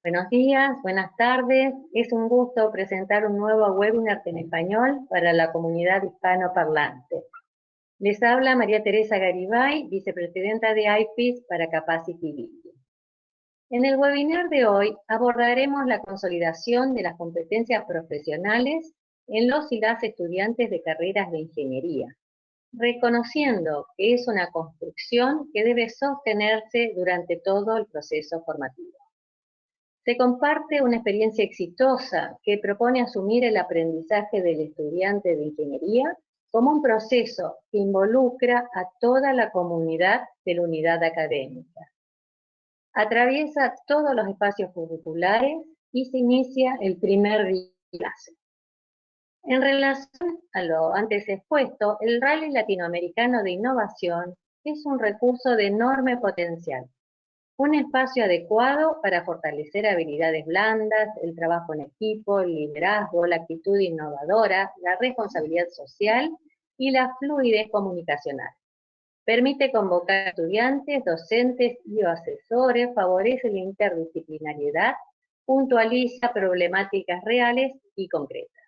Buenos días, buenas tardes. Es un gusto presentar un nuevo webinar en español para la comunidad hispanoparlante. Les habla María Teresa Garibay, vicepresidenta de IFIS para Capacity Building. En el webinar de hoy abordaremos la consolidación de las competencias profesionales en los y las estudiantes de carreras de ingeniería, reconociendo que es una construcción que debe sostenerse durante todo el proceso formativo. Se comparte una experiencia exitosa que propone asumir el aprendizaje del estudiante de ingeniería como un proceso que involucra a toda la comunidad de la unidad académica. Atraviesa todos los espacios curriculares y se inicia el primer día de clase. En relación a lo antes expuesto, el Rally Latinoamericano de Innovación es un recurso de enorme potencial. Un espacio adecuado para fortalecer habilidades blandas, el trabajo en equipo, el liderazgo, la actitud innovadora, la responsabilidad social y la fluidez comunicacional. Permite convocar a estudiantes, docentes y asesores, favorece la interdisciplinariedad, puntualiza problemáticas reales y concretas.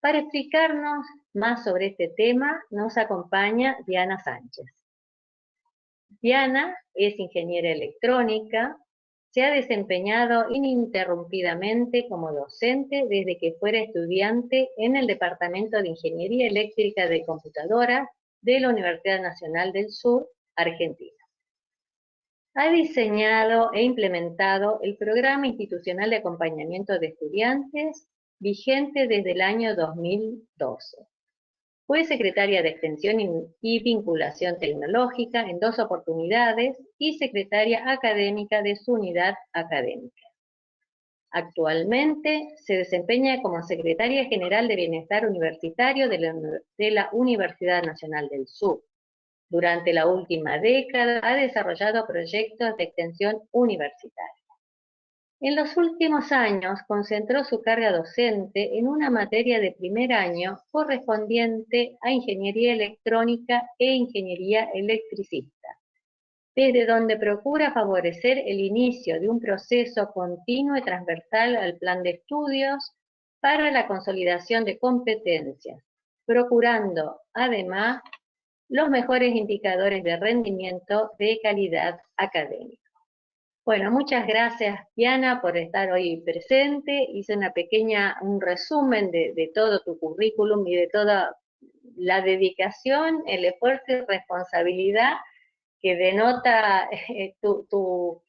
Para explicarnos más sobre este tema, nos acompaña Diana Sánchez. Diana es ingeniera electrónica, se ha desempeñado ininterrumpidamente como docente desde que fuera estudiante en el Departamento de Ingeniería Eléctrica de Computadoras de la Universidad Nacional del Sur, Argentina. Ha diseñado e implementado el Programa Institucional de Acompañamiento de Estudiantes, vigente desde el año 2012. Fue secretaria de Extensión y Vinculación Tecnológica en 2 oportunidades y secretaria académica de su unidad académica. Actualmente se desempeña como secretaria general de Bienestar Universitario de la Universidad Nacional del Sur. Durante la última década ha desarrollado proyectos de extensión universitaria. En los últimos años concentró su carga docente en una materia de primer año correspondiente a Ingeniería Electrónica e Ingeniería Electricista, desde donde procura favorecer el inicio de un proceso continuo y transversal al plan de estudios para la consolidación de competencias, procurando además los mejores indicadores de rendimiento de calidad académica. Bueno, muchas gracias, Diana, por estar hoy presente. Hice un resumen de todo tu currículum y de toda la dedicación, el esfuerzo y responsabilidad que denota tu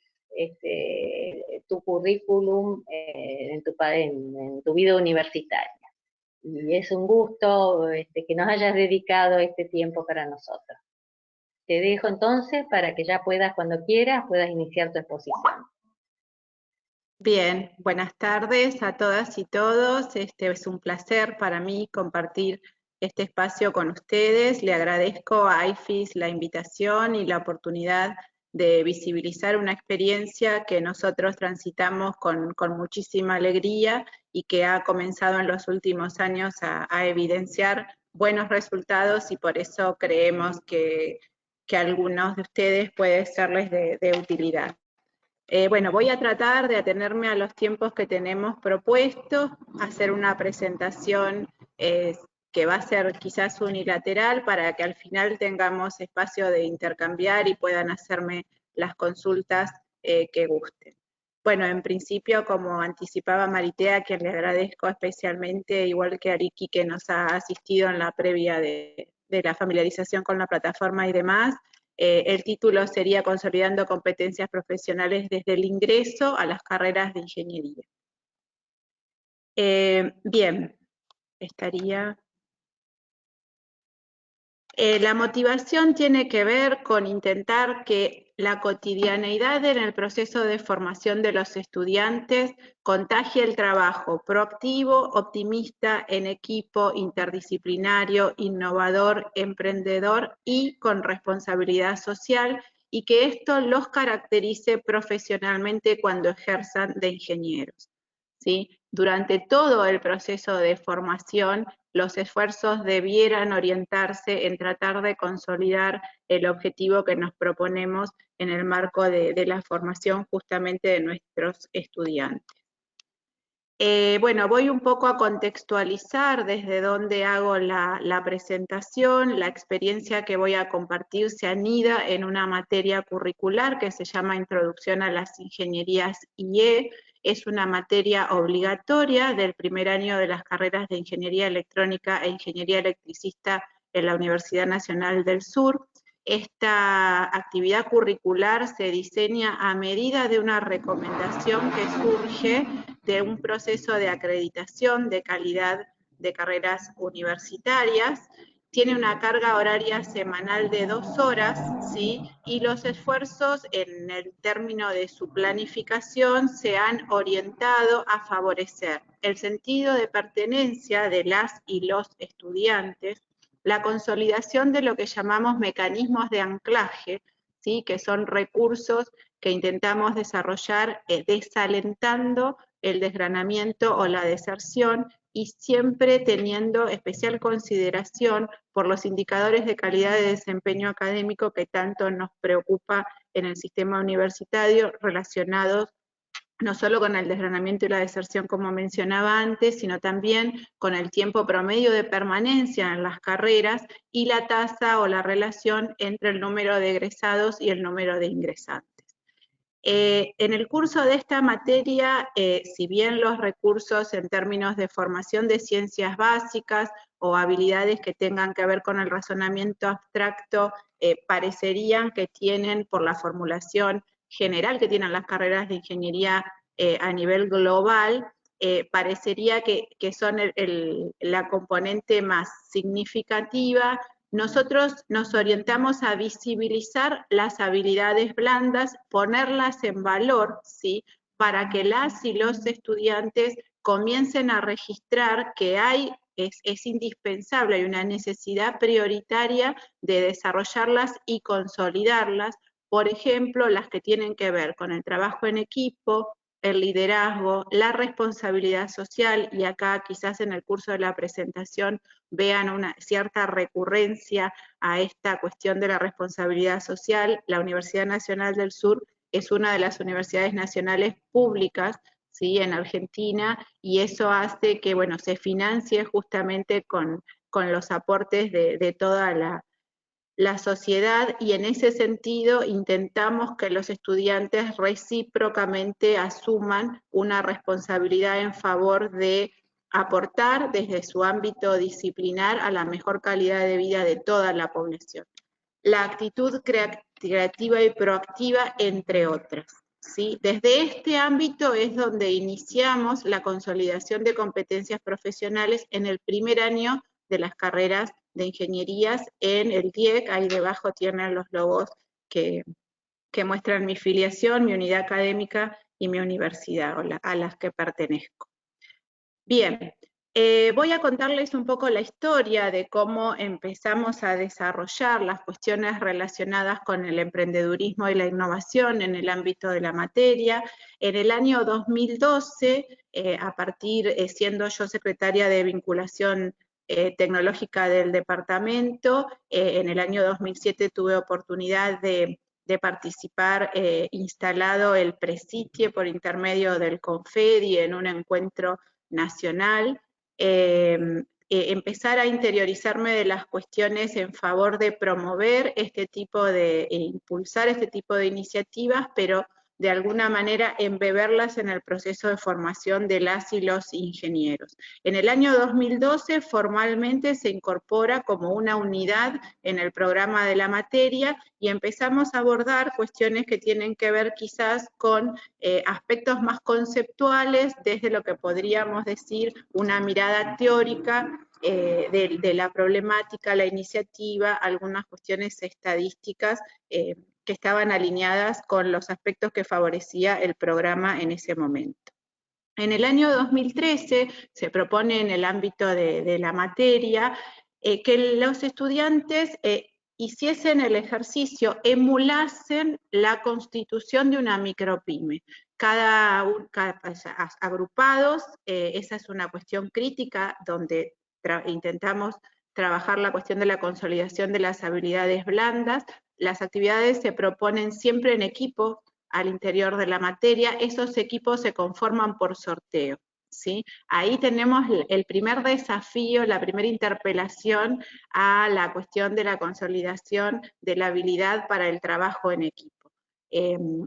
currículum en tu vida universitaria. Y es un gusto que nos hayas dedicado este tiempo para nosotros. Te dejo entonces para que ya puedas, cuando quieras, puedas iniciar tu exposición. Bien, buenas tardes a todas y todos. Es un placer para mí compartir este espacio con ustedes. Le agradezco a IFIS la invitación y la oportunidad de visibilizar una experiencia que nosotros transitamos con muchísima alegría y que ha comenzado en los últimos años a evidenciar buenos resultados, y por eso creemos que a algunos de ustedes puede serles de utilidad. Bueno, voy a tratar de atenerme a los tiempos que tenemos propuestos, hacer una presentación que va a ser quizás unilateral para que al final tengamos espacio de intercambiar y puedan hacerme las consultas que gusten. Bueno, en principio, como anticipaba Maritea, a quien le agradezco especialmente, igual que a Ariki, que nos ha asistido en la previa de la familiarización con la plataforma y demás, el título sería Consolidando competencias profesionales desde el ingreso a las carreras de ingeniería. Bien, estaría... la motivación tiene que ver con intentar que la cotidianeidad en el proceso de formación de los estudiantes contagie el trabajo proactivo, optimista, en equipo, interdisciplinario, innovador, emprendedor y con responsabilidad social, y que esto los caracterice profesionalmente cuando ejerzan de ingenieros. ¿sí? Durante todo el proceso de formación, los esfuerzos debieran orientarse en tratar de consolidar el objetivo que nos proponemos en el marco de la formación justamente de nuestros estudiantes. Bueno, voy un poco a contextualizar desde dónde hago la presentación. La experiencia que voy a compartir se anida en una materia curricular que se llama Introducción a las Ingenierías IE. Es una materia obligatoria del primer año de las carreras de Ingeniería Electrónica e Ingeniería Electricista en la Universidad Nacional del Sur. Esta actividad curricular se diseña a medida de una recomendación que surge de un proceso de acreditación de calidad de carreras universitarias. Tiene una carga horaria semanal de 2 horas, ¿sí? Y los esfuerzos en el término de su planificación se han orientado a favorecer el sentido de pertenencia de las y los estudiantes, la consolidación de lo que llamamos mecanismos de anclaje, ¿sí? Que son recursos que intentamos desarrollar desalentando el desgranamiento o la deserción y siempre teniendo especial consideración por los indicadores de calidad de desempeño académico que tanto nos preocupa en el sistema universitario relacionados no solo con el desgranamiento y la deserción como mencionaba antes, sino también con el tiempo promedio de permanencia en las carreras y la tasa o la relación entre el número de egresados y el número de ingresantes. En el curso de esta materia, si bien los recursos en términos de formación de ciencias básicas o habilidades que tengan que ver con el razonamiento abstracto parecerían que tienen por la formulación general que tienen las carreras de ingeniería a nivel global, parecería que son la componente más significativa. Nosotros nos orientamos a visibilizar las habilidades blandas, ponerlas en valor, ¿sí? Para que las y los estudiantes comiencen a registrar que es indispensable, hay una necesidad prioritaria de desarrollarlas y consolidarlas, por ejemplo, las que tienen que ver con el trabajo en equipo, el liderazgo, la responsabilidad social, y acá quizás en el curso de la presentación vean una cierta recurrencia a esta cuestión de la responsabilidad social. La Universidad Nacional del Sur es una de las universidades nacionales públicas, ¿sí? En Argentina, y eso hace que, bueno, se financie justamente con los aportes de toda la sociedad, y en ese sentido intentamos que los estudiantes recíprocamente asuman una responsabilidad en favor de aportar desde su ámbito disciplinar a la mejor calidad de vida de toda la población. La actitud creativa y proactiva, entre otras, ¿sí? Desde este ámbito es donde iniciamos la consolidación de competencias profesionales en el primer año de las carreras de ingenierías en el TIEC. Ahí debajo tienen los logos que muestran mi filiación, mi unidad académica y mi universidad a las que pertenezco. Bien, voy a contarles un poco la historia de cómo empezamos a desarrollar las cuestiones relacionadas con el emprendedurismo y la innovación en el ámbito de la materia. En el año 2012, siendo yo secretaria de vinculación tecnológica del departamento, en el año 2007 tuve oportunidad de participar instalado el Presitie por intermedio del Confedi en un encuentro nacional, empezar a interiorizarme de las cuestiones en favor de promover este tipo impulsar este tipo de iniciativas, pero de alguna manera embeberlas en el proceso de formación de las y los ingenieros. En el año 2012 formalmente se incorpora como una unidad en el programa de la materia y empezamos a abordar cuestiones que tienen que ver quizás con aspectos más conceptuales desde lo que podríamos decir una mirada teórica de la problemática, la iniciativa, algunas cuestiones estadísticas que estaban alineadas con los aspectos que favorecía el programa en ese momento. En el año 2013 se propone en el ámbito de la materia que los estudiantes hiciesen el ejercicio, emulasen la constitución de una micropyme. Agrupados, esa es una cuestión crítica donde intentamos trabajar la cuestión de la consolidación de las habilidades blandas. Las actividades se proponen siempre en equipo al interior de la materia, esos equipos se conforman por sorteo. ¿Sí? Ahí tenemos el primer desafío, la primera interpelación a la cuestión de la consolidación de la habilidad para el trabajo en equipo.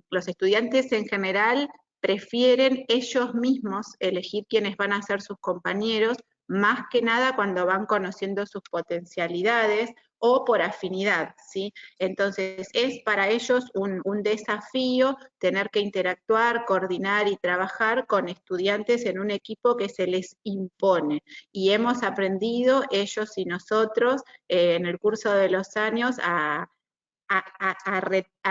Los estudiantes en general prefieren ellos mismos elegir quiénes van a ser sus compañeros, más que nada cuando van conociendo sus potencialidades o por afinidad, ¿sí? Entonces es para ellos un desafío tener que interactuar, coordinar y trabajar con estudiantes en un equipo que se les impone. Y hemos aprendido, ellos y nosotros, en el curso de los años, a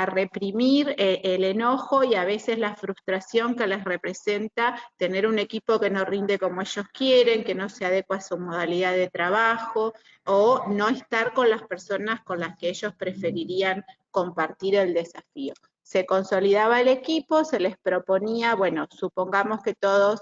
reprimir el enojo y a veces la frustración que les representa tener un equipo que no rinde como ellos quieren, que no se adecua a su modalidad de trabajo, o no estar con las personas con las que ellos preferirían compartir el desafío. Se consolidaba el equipo, se les proponía, bueno, supongamos que todos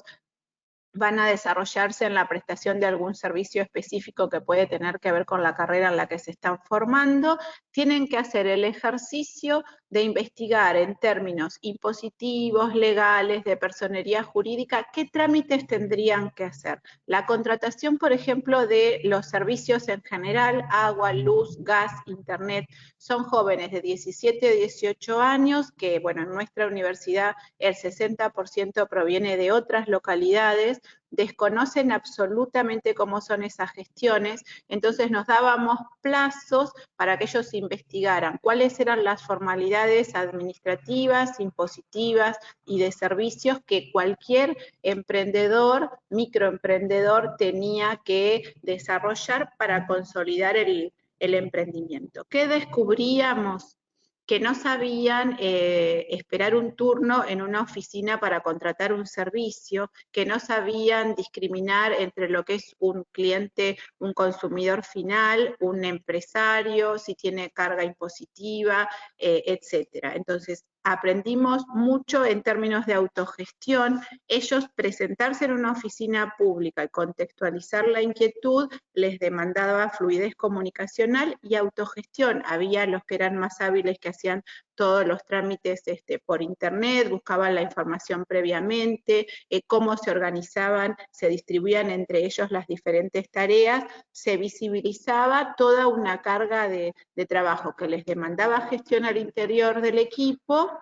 van a desarrollarse en la prestación de algún servicio específico que puede tener que ver con la carrera en la que se están formando, tienen que hacer el ejercicio de investigar en términos impositivos, legales, de personería jurídica, qué trámites tendrían que hacer. La contratación, por ejemplo, de los servicios en general, agua, luz, gas, internet, son jóvenes de 17 a 18 años que, bueno, en nuestra universidad el 60% proviene de otras localidades, desconocen absolutamente cómo son esas gestiones, entonces nos dábamos plazos para que ellos investigaran cuáles eran las formalidades administrativas, impositivas y de servicios que cualquier emprendedor, microemprendedor tenía que desarrollar para consolidar el emprendimiento. ¿Qué descubríamos? Que no sabían esperar un turno en una oficina para contratar un servicio, que no sabían discriminar entre lo que es un cliente, un consumidor final, un empresario, si tiene carga impositiva, etcétera. Entonces, aprendimos mucho en términos de autogestión. Ellos presentarse en una oficina pública y contextualizar la inquietud les demandaba fluidez comunicacional y autogestión. Había los que eran más hábiles que hacían todos los trámites por internet, buscaban la información previamente, cómo se organizaban, se distribuían entre ellos las diferentes tareas, se visibilizaba toda una carga de trabajo que les demandaba gestión al interior del equipo,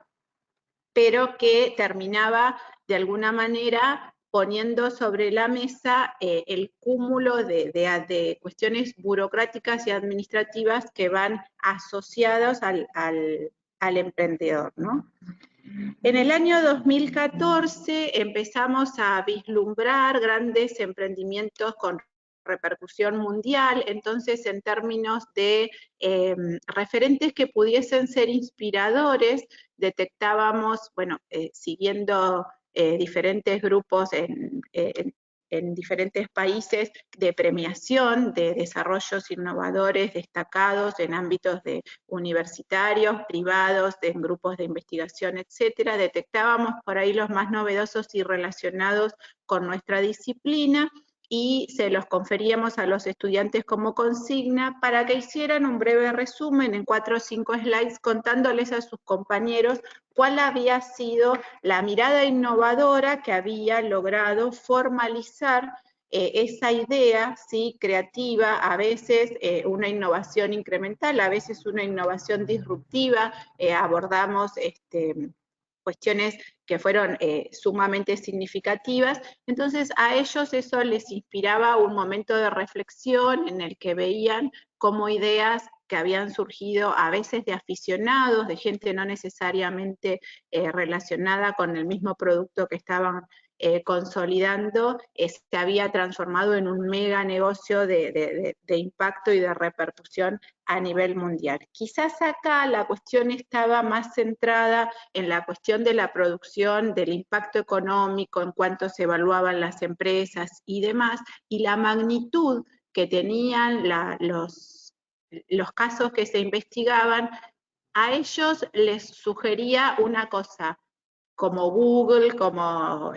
pero que terminaba de alguna manera poniendo sobre la mesa el cúmulo de cuestiones burocráticas y administrativas que van asociados al emprendedor, ¿no? En el año 2014 empezamos a vislumbrar grandes emprendimientos con repercusión mundial, entonces en términos de referentes que pudiesen ser inspiradores, detectábamos, bueno, siguiendo diferentes grupos en diferentes países de premiación de desarrollos innovadores destacados en ámbitos universitarios, privados, en grupos de investigación, etcétera. Detectábamos por ahí los más novedosos y relacionados con nuestra disciplina y se los conferíamos a los estudiantes como consigna para que hicieran un breve resumen en 4 o 5 slides contándoles a sus compañeros cuál había sido la mirada innovadora que había logrado formalizar esa idea, ¿sí? Creativa, a veces una innovación incremental, a veces una innovación disruptiva, abordamos cuestiones que fueron sumamente significativas, entonces a ellos eso les inspiraba un momento de reflexión en el que veían cómo ideas que habían surgido a veces de aficionados, de gente no necesariamente relacionada con el mismo producto que estaban consolidando, se había transformado en un mega negocio de impacto y de repercusión a nivel mundial. Quizás acá la cuestión estaba más centrada en la cuestión de la producción, del impacto económico, en cuanto se evaluaban las empresas y demás, y la magnitud que tenían los los casos que se investigaban, a ellos les sugería una cosa, como Google, como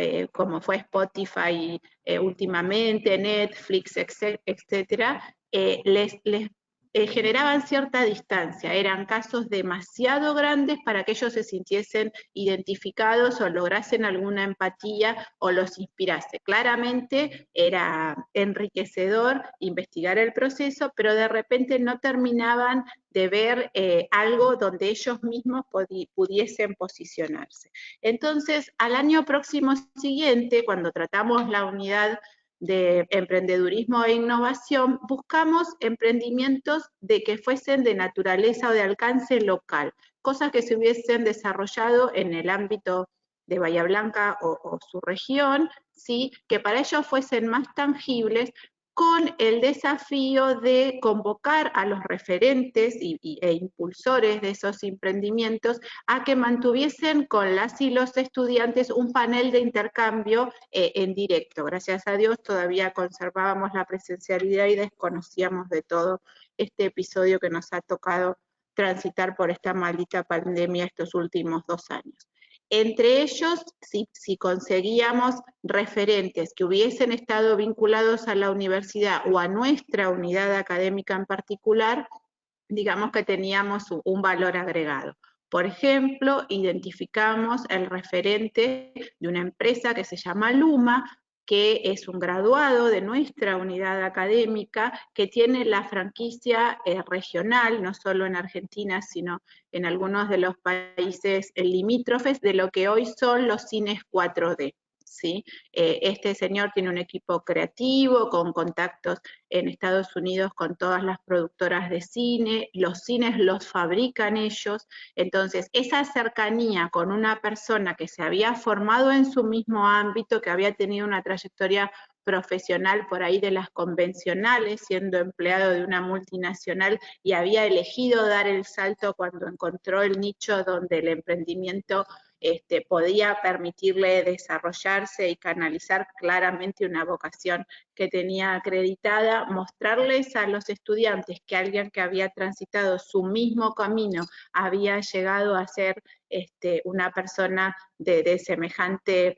fue Spotify últimamente, Netflix, etcétera, les generaban cierta distancia, eran casos demasiado grandes para que ellos se sintiesen identificados o lograsen alguna empatía o los inspirase. Claramente era enriquecedor investigar el proceso, pero de repente no terminaban de ver algo donde ellos mismos pudiesen posicionarse. Entonces, al año próximo siguiente, cuando tratamos la unidad de emprendedurismo e innovación, buscamos emprendimientos que fuesen de naturaleza o de alcance local, cosas que se hubiesen desarrollado en el ámbito de Bahía Blanca o su región, ¿sí? Que para ellos fuesen más tangibles, con el desafío de convocar a los referentes e impulsores de esos emprendimientos a que mantuviesen con las y los estudiantes un panel de intercambio en directo. Gracias a Dios todavía conservábamos la presencialidad y desconocíamos de todo este episodio que nos ha tocado transitar por esta maldita pandemia estos últimos 2 años. Entre ellos, si conseguíamos referentes que hubiesen estado vinculados a la universidad o a nuestra unidad académica en particular, digamos que teníamos un valor agregado. Por ejemplo, identificamos el referente de una empresa que se llama Luma, que es un graduado de nuestra unidad académica, que tiene la franquicia regional, no solo en Argentina, sino en algunos de los países limítrofes, de lo que hoy son los cines 4D. ¿Sí? Este señor tiene un equipo creativo, con contactos en Estados Unidos con todas las productoras de cine, los cines los fabrican ellos, entonces esa cercanía con una persona que se había formado en su mismo ámbito, que había tenido una trayectoria profesional por ahí de las convencionales, siendo empleado de una multinacional y había elegido dar el salto cuando encontró el nicho donde el emprendimiento podía permitirle desarrollarse y canalizar claramente una vocación que tenía acreditada, mostrarles a los estudiantes que alguien que había transitado su mismo camino había llegado a ser una persona de semejante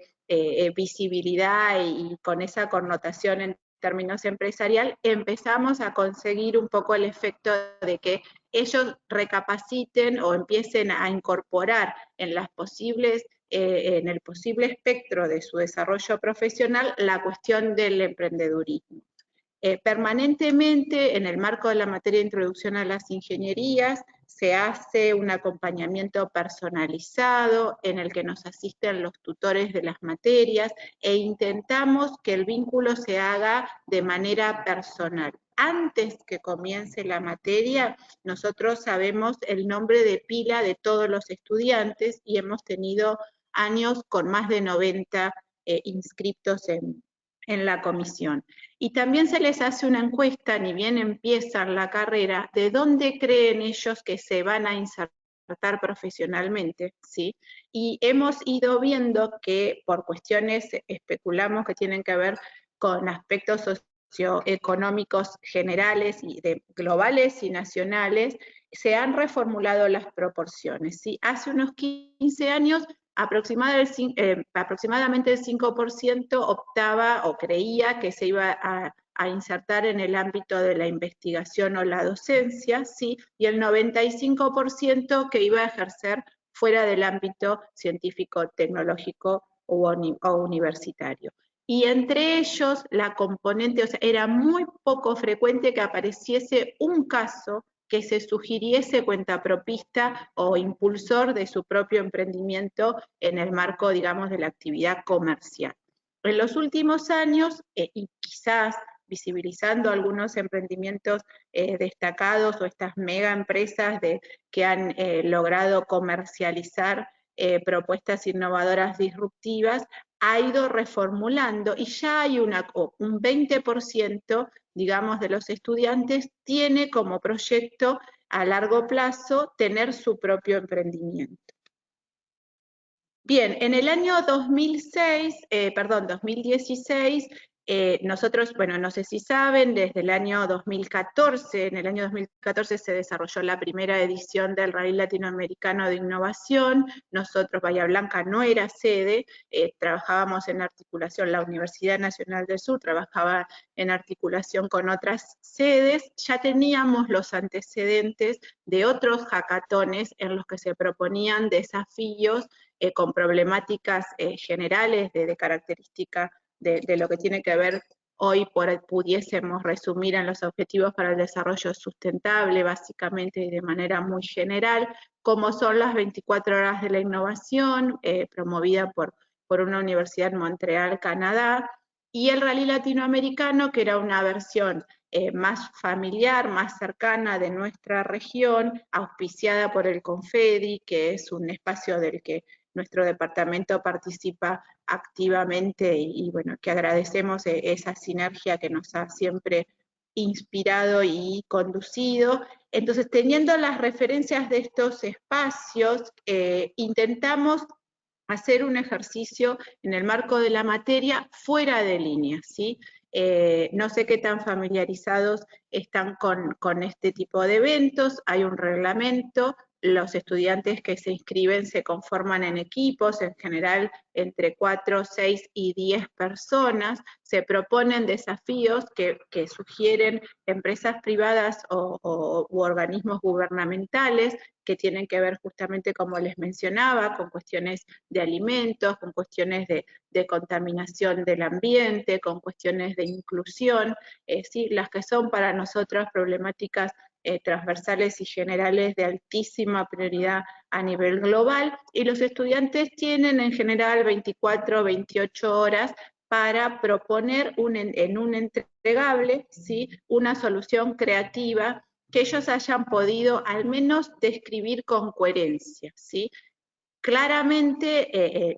visibilidad y con esa connotación en términos empresarial, empezamos a conseguir un poco el efecto de que ellos recapaciten o empiecen a incorporar en las posibles en el posible espectro de su desarrollo profesional la cuestión del emprendedurismo. Permanentemente, en el marco de la materia de introducción a las ingenierías, se hace un acompañamiento personalizado en el que nos asisten los tutores de las materias e intentamos que el vínculo se haga de manera personal. Antes que comience la materia, nosotros sabemos el nombre de pila de todos los estudiantes y hemos tenido años con más de 90 inscriptos en la comisión. Y también se les hace una encuesta, ni bien empiezan la carrera, de dónde creen ellos que se van a insertar profesionalmente, ¿sí? Y hemos ido viendo que por cuestiones, especulamos que tienen que ver con aspectos socioeconómicos generales y globales y nacionales, se han reformulado las proporciones, ¿sí? Hace unos 15 años aproximadamente el 5% optaba o creía que se iba a insertar en el ámbito de la investigación o la docencia, ¿sí? Y el 95% que iba a ejercer fuera del ámbito científico, tecnológico o universitario. Y entre ellos la componente, o sea, era muy poco frecuente que apareciese un caso que se sugiriese cuentapropista o impulsor de su propio emprendimiento en el marco, digamos, de la actividad comercial. En los últimos años, y quizás visibilizando algunos emprendimientos destacados o estas mega empresas que han logrado comercializar propuestas innovadoras disruptivas, ha ido reformulando y ya hay un 20%, digamos, de los estudiantes tiene como proyecto a largo plazo tener su propio emprendimiento. Bien, en el año 2016, Nosotros, bueno, no sé si saben, desde el año 2014, en el año 2014 se desarrolló la primera edición del Rally Latinoamericano de Innovación. Nosotros, Bahía Blanca no era sede, trabajábamos en articulación, la Universidad Nacional del Sur trabajaba en articulación con otras sedes. Ya teníamos los antecedentes de otros hackatones en los que se proponían desafíos con problemáticas generales de característica de lo que tiene que ver hoy, pudiésemos resumir en los objetivos para el desarrollo sustentable, básicamente y de manera muy general, como son las 24 horas de la innovación, promovida por una universidad en Montreal, Canadá, y el Rally Latinoamericano, que era una versión más familiar, más cercana de nuestra región, auspiciada por el Confedi, que es un espacio del que nuestro departamento participa activamente y bueno, que agradecemos esa sinergia que nos ha siempre inspirado y conducido. Entonces, teniendo las referencias de estos espacios, intentamos hacer un ejercicio en el marco de la materia fuera de línea, ¿sí? No sé qué tan familiarizados están con este tipo de eventos, hay un reglamento, los estudiantes que se inscriben se conforman en equipos, en general entre 4, 6 y 10 personas, se proponen desafíos que sugieren empresas privadas u organismos gubernamentales que tienen que ver justamente, como les mencionaba, con cuestiones de alimentos, con cuestiones de contaminación del ambiente, con cuestiones de inclusión, ¿sí? Las que son para nosotros problemáticas transversales y generales de altísima prioridad a nivel global, y los estudiantes tienen en general 24 o 28 horas para proponer en un entregable, ¿sí? Una solución creativa que ellos hayan podido al menos describir con coherencia, ¿sí? Claramente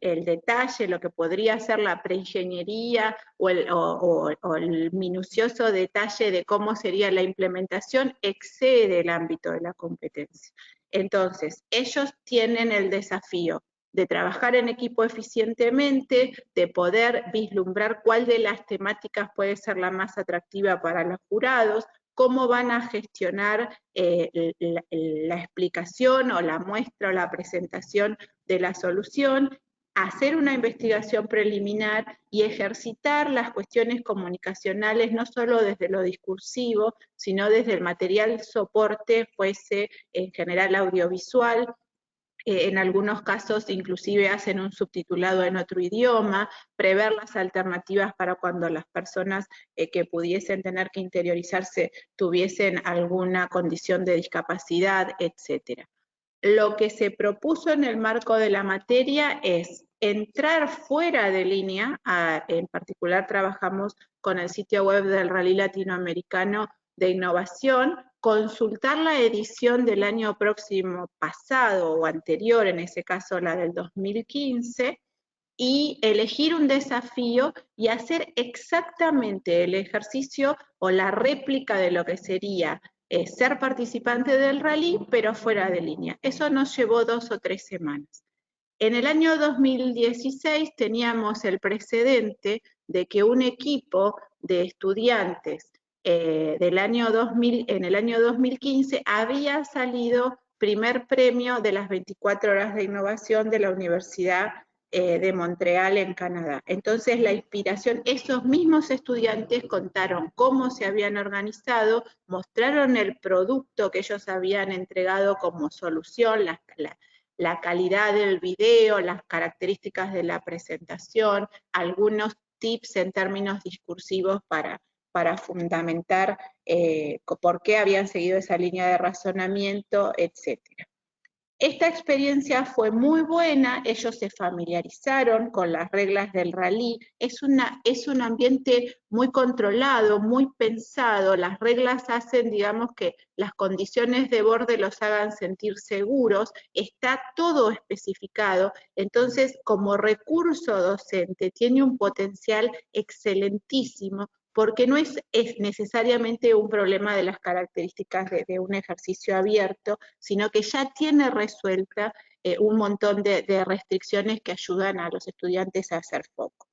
el detalle, lo que podría ser la preingeniería o el minucioso detalle de cómo sería la implementación excede el ámbito de la competencia. Entonces, ellos tienen el desafío de trabajar en equipo eficientemente, de poder vislumbrar cuál de las temáticas puede ser la más atractiva para los jurados, cómo van a gestionar la explicación o la muestra o la presentación de la solución, hacer una investigación preliminar y ejercitar las cuestiones comunicacionales no solo desde lo discursivo, sino desde el material soporte, fuese en general audiovisual. En algunos casos inclusive hacen un subtitulado en otro idioma, prever las alternativas para cuando las personas que pudiesen tener que interiorizarse tuviesen alguna condición de discapacidad, etc. Lo que se propuso en el marco de la materia es entrar fuera de línea, en particular trabajamos con el sitio web del Rally Latinoamericano de Innovación, consultar la edición del año próximo pasado o anterior, en ese caso la del 2015, y elegir un desafío y hacer exactamente el ejercicio o la réplica de lo que sería ser participante del rally, pero fuera de línea. Eso nos llevó 2 o 3 semanas. En el año 2016 teníamos el precedente de que un equipo de estudiantes en el año 2015 había salido primer premio de las 24 horas de innovación de la Universidad de Montreal en Canadá. Entonces la inspiración, esos mismos estudiantes contaron cómo se habían organizado, mostraron el producto que ellos habían entregado como solución, la calidad del video, las características de la presentación, algunos tips en términos discursivos para fundamentar por qué habían seguido esa línea de razonamiento, etc. Esta experiencia fue muy buena, ellos se familiarizaron con las reglas del rally, es un ambiente muy controlado, muy pensado, las reglas hacen, digamos, que las condiciones de borde los hagan sentir seguros, está todo especificado, entonces como recurso docente tiene un potencial excelentísimo, porque no es necesariamente un problema de las características de un ejercicio abierto, sino que ya tiene resuelta un montón de restricciones que ayudan a los estudiantes a hacer foco.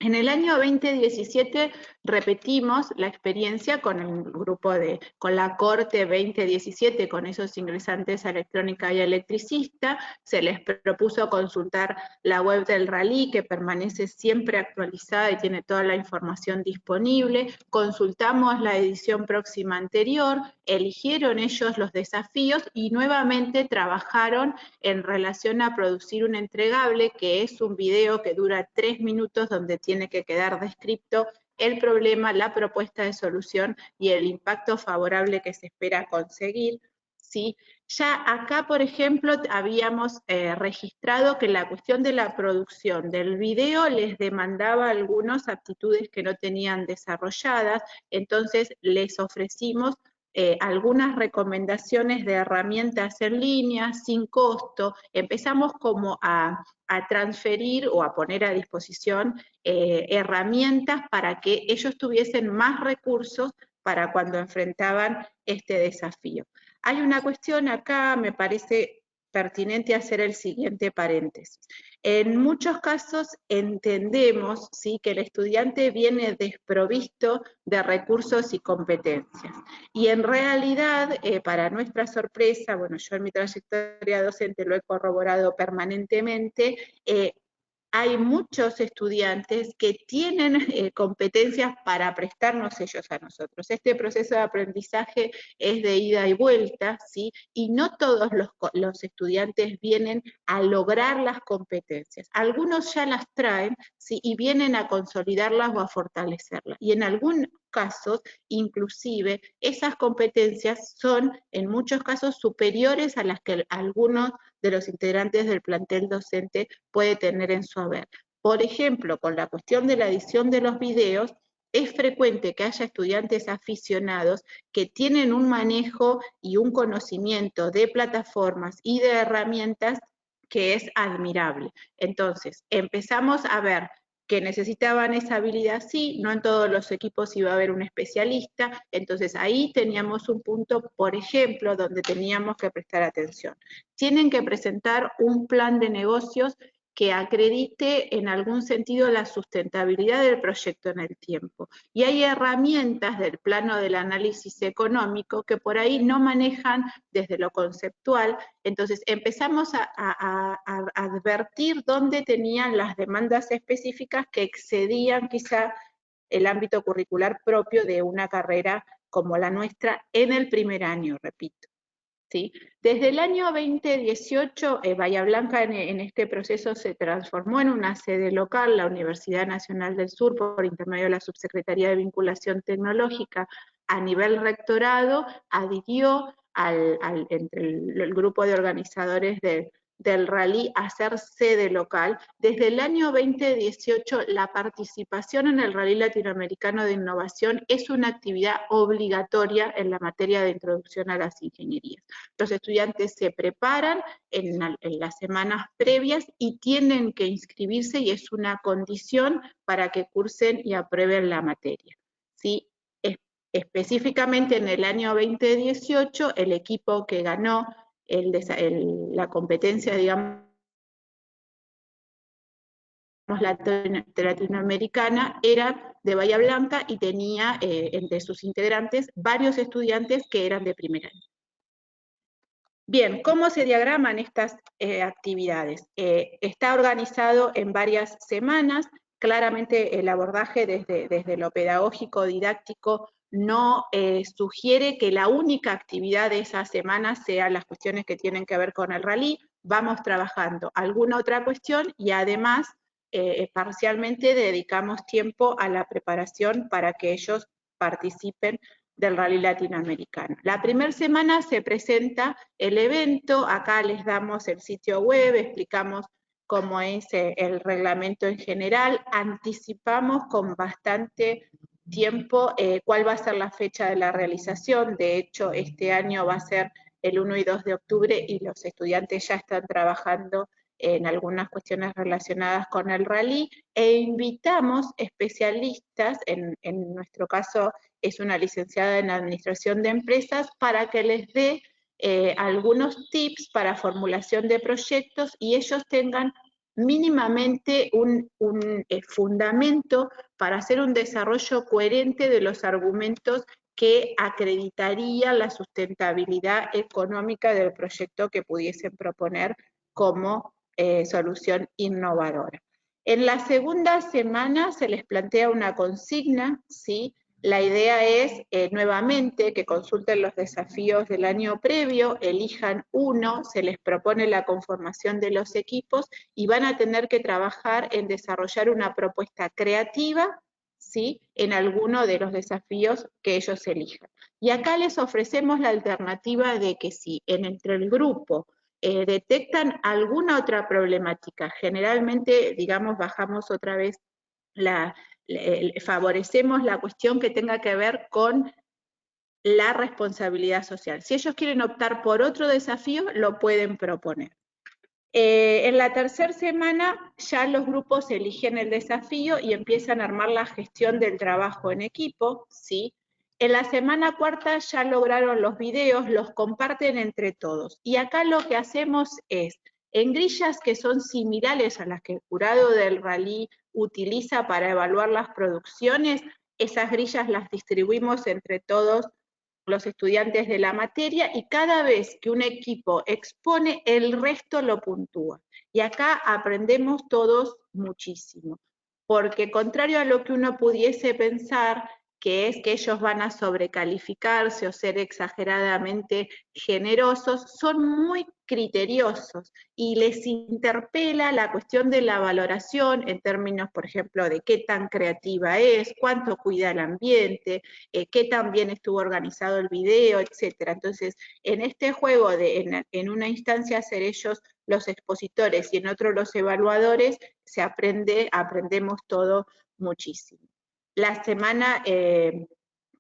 En el año 2017 repetimos la experiencia con el grupo con la Corte 2017, con esos ingresantes a electrónica y electricista. Se les propuso consultar la web del RALI, que permanece siempre actualizada y tiene toda la información disponible. Consultamos la edición próxima anterior, eligieron ellos los desafíos y nuevamente trabajaron en relación a producir un entregable, que es un video que dura 3 minutos, donde tiene que quedar descrito el problema, la propuesta de solución y el impacto favorable que se espera conseguir, ¿sí? Ya acá, por ejemplo, habíamos registrado que la cuestión de la producción del video les demandaba algunas aptitudes que no tenían desarrolladas, entonces les ofrecimos algunas recomendaciones de herramientas en línea, sin costo. Empezamos como a transferir o a poner a disposición herramientas para que ellos tuviesen más recursos para cuando enfrentaban este desafío. Hay una cuestión acá, me parece pertinente hacer el siguiente paréntesis. En muchos casos entendemos, ¿sí?, que el estudiante viene desprovisto de recursos y competencias. Y en realidad, para nuestra sorpresa, bueno, yo en mi trayectoria docente lo he corroborado permanentemente, hay muchos estudiantes que tienen competencias para prestarnos ellos a nosotros. Este proceso de aprendizaje es de ida y vuelta, ¿sí? Y no todos los estudiantes vienen a lograr las competencias. Algunos ya las traen, ¿sí?, y vienen a consolidarlas o a fortalecerlas. Y en algunos casos, inclusive, esas competencias son, en muchos casos, superiores a las que algunos de los integrantes del plantel docente puede tener en su haber. Por ejemplo, con la cuestión de la edición de los videos, es frecuente que haya estudiantes aficionados que tienen un manejo y un conocimiento de plataformas y de herramientas que es admirable. Entonces, empezamos a ver que necesitaban esa habilidad, sí, no en todos los equipos iba a haber un especialista, entonces ahí teníamos un punto, por ejemplo, donde teníamos que prestar atención. Tienen que presentar un plan de negocios que acredite en algún sentido la sustentabilidad del proyecto en el tiempo. Y hay herramientas del plano del análisis económico que por ahí no manejan desde lo conceptual, entonces empezamos a advertir dónde tenían las demandas específicas que excedían quizá el ámbito curricular propio de una carrera como la nuestra en el primer año, repito. ¿Sí? Desde el año 2018, Bahía Blanca en este proceso se transformó en una sede local, la Universidad Nacional del Sur, por intermedio de la Subsecretaría de Vinculación Tecnológica, a nivel rectorado, adhirió entre el grupo de organizadores del rally a ser sede local. Desde el año 2018, la participación en el Rally Latinoamericano de Innovación es una actividad obligatoria en la materia de introducción a las ingenierías. Los estudiantes se preparan en las semanas previas y tienen que inscribirse y es una condición para que cursen y aprueben la materia, ¿sí? Específicamente en el año 2018, el equipo que ganó la competencia, digamos, latinoamericana, era de Bahía Blanca y tenía entre sus integrantes varios estudiantes que eran de primer año. Bien, ¿cómo se diagraman estas actividades? Está organizado en varias semanas. Claramente el abordaje desde lo pedagógico, didáctico, no sugiere que la única actividad de esa semana sean las cuestiones que tienen que ver con el rally. Vamos trabajando alguna otra cuestión y además parcialmente dedicamos tiempo a la preparación para que ellos participen del Rally Latinoamericano. La primera semana se presenta el evento, acá les damos el sitio web, explicamos cómo es el reglamento en general, anticipamos con bastante tiempo cuál va a ser la fecha de la realización. De hecho, este año va a ser el 1 y 2 de octubre y los estudiantes ya están trabajando en algunas cuestiones relacionadas con el rally, e invitamos especialistas, en nuestro caso es una licenciada en Administración de Empresas, para que les dé algunos tips para formulación de proyectos y ellos tengan mínimamente un fundamento para hacer un desarrollo coherente de los argumentos que acreditaría la sustentabilidad económica del proyecto que pudiesen proponer como solución innovadora. En la segunda semana se les plantea una consigna, ¿sí? La idea es, nuevamente, que consulten los desafíos del año previo, elijan uno, se les propone la conformación de los equipos y van a tener que trabajar en desarrollar una propuesta creativa, ¿sí? En alguno de los desafíos que ellos elijan. Y acá les ofrecemos la alternativa de que si entre el grupo detectan alguna otra problemática, generalmente, digamos, bajamos otra vez favorecemos la cuestión que tenga que ver con la responsabilidad social. Si ellos quieren optar por otro desafío, lo pueden proponer. En la tercera semana ya los grupos eligen el desafío y empiezan a armar la gestión del trabajo en equipo, ¿sí? En la semana cuarta ya lograron los videos, los comparten entre todos. Y acá lo que hacemos es, en grillas que son similares a las que el jurado del rally utiliza para evaluar las producciones, esas grillas las distribuimos entre todos los estudiantes de la materia y cada vez que un equipo expone, el resto lo puntúa. Y acá aprendemos todos muchísimo, porque contrario a lo que uno pudiese pensar, que es que ellos van a sobrecalificarse o ser exageradamente generosos, son muy criteriosos y les interpela la cuestión de la valoración en términos, por ejemplo, de qué tan creativa es, cuánto cuida el ambiente, qué tan bien estuvo organizado el video, etcétera. Entonces, en este juego de en una instancia ser ellos los expositores y en otro los evaluadores, aprendemos todo muchísimo. La semana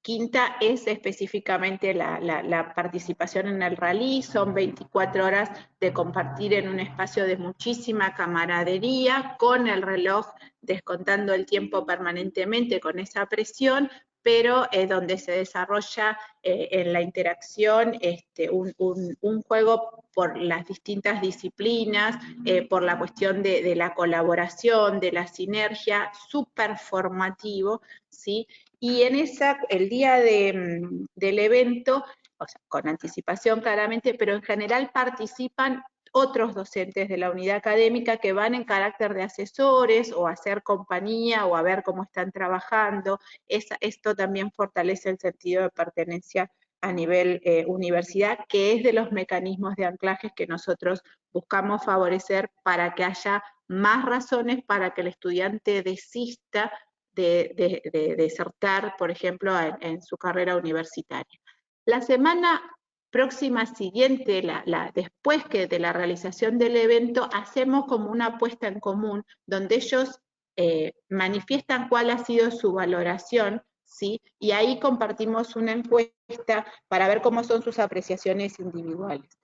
quinta es específicamente la participación en el rally, son 24 horas de compartir en un espacio de muchísima camaradería, con el reloj descontando el tiempo permanentemente con esa presión, pero donde se desarrolla en la interacción un juego por las distintas disciplinas, por la cuestión de la colaboración, de la sinergia, súper formativo, ¿sí? Y en el día del evento, o sea, con anticipación claramente, pero en general participan otros docentes de la unidad académica que van en carácter de asesores o a hacer compañía o a ver cómo están trabajando. Esto también fortalece el sentido de pertenencia a nivel universidad, que es de los mecanismos de anclajes que nosotros buscamos favorecer para que haya más razones para que el estudiante desista de desertar, por ejemplo, en su carrera universitaria. La semana próxima siguiente, después de la realización del evento, hacemos como una puesta en común, donde ellos manifiestan cuál ha sido su valoración, ¿sí? Y ahí compartimos una encuesta para ver cómo son sus apreciaciones individuales.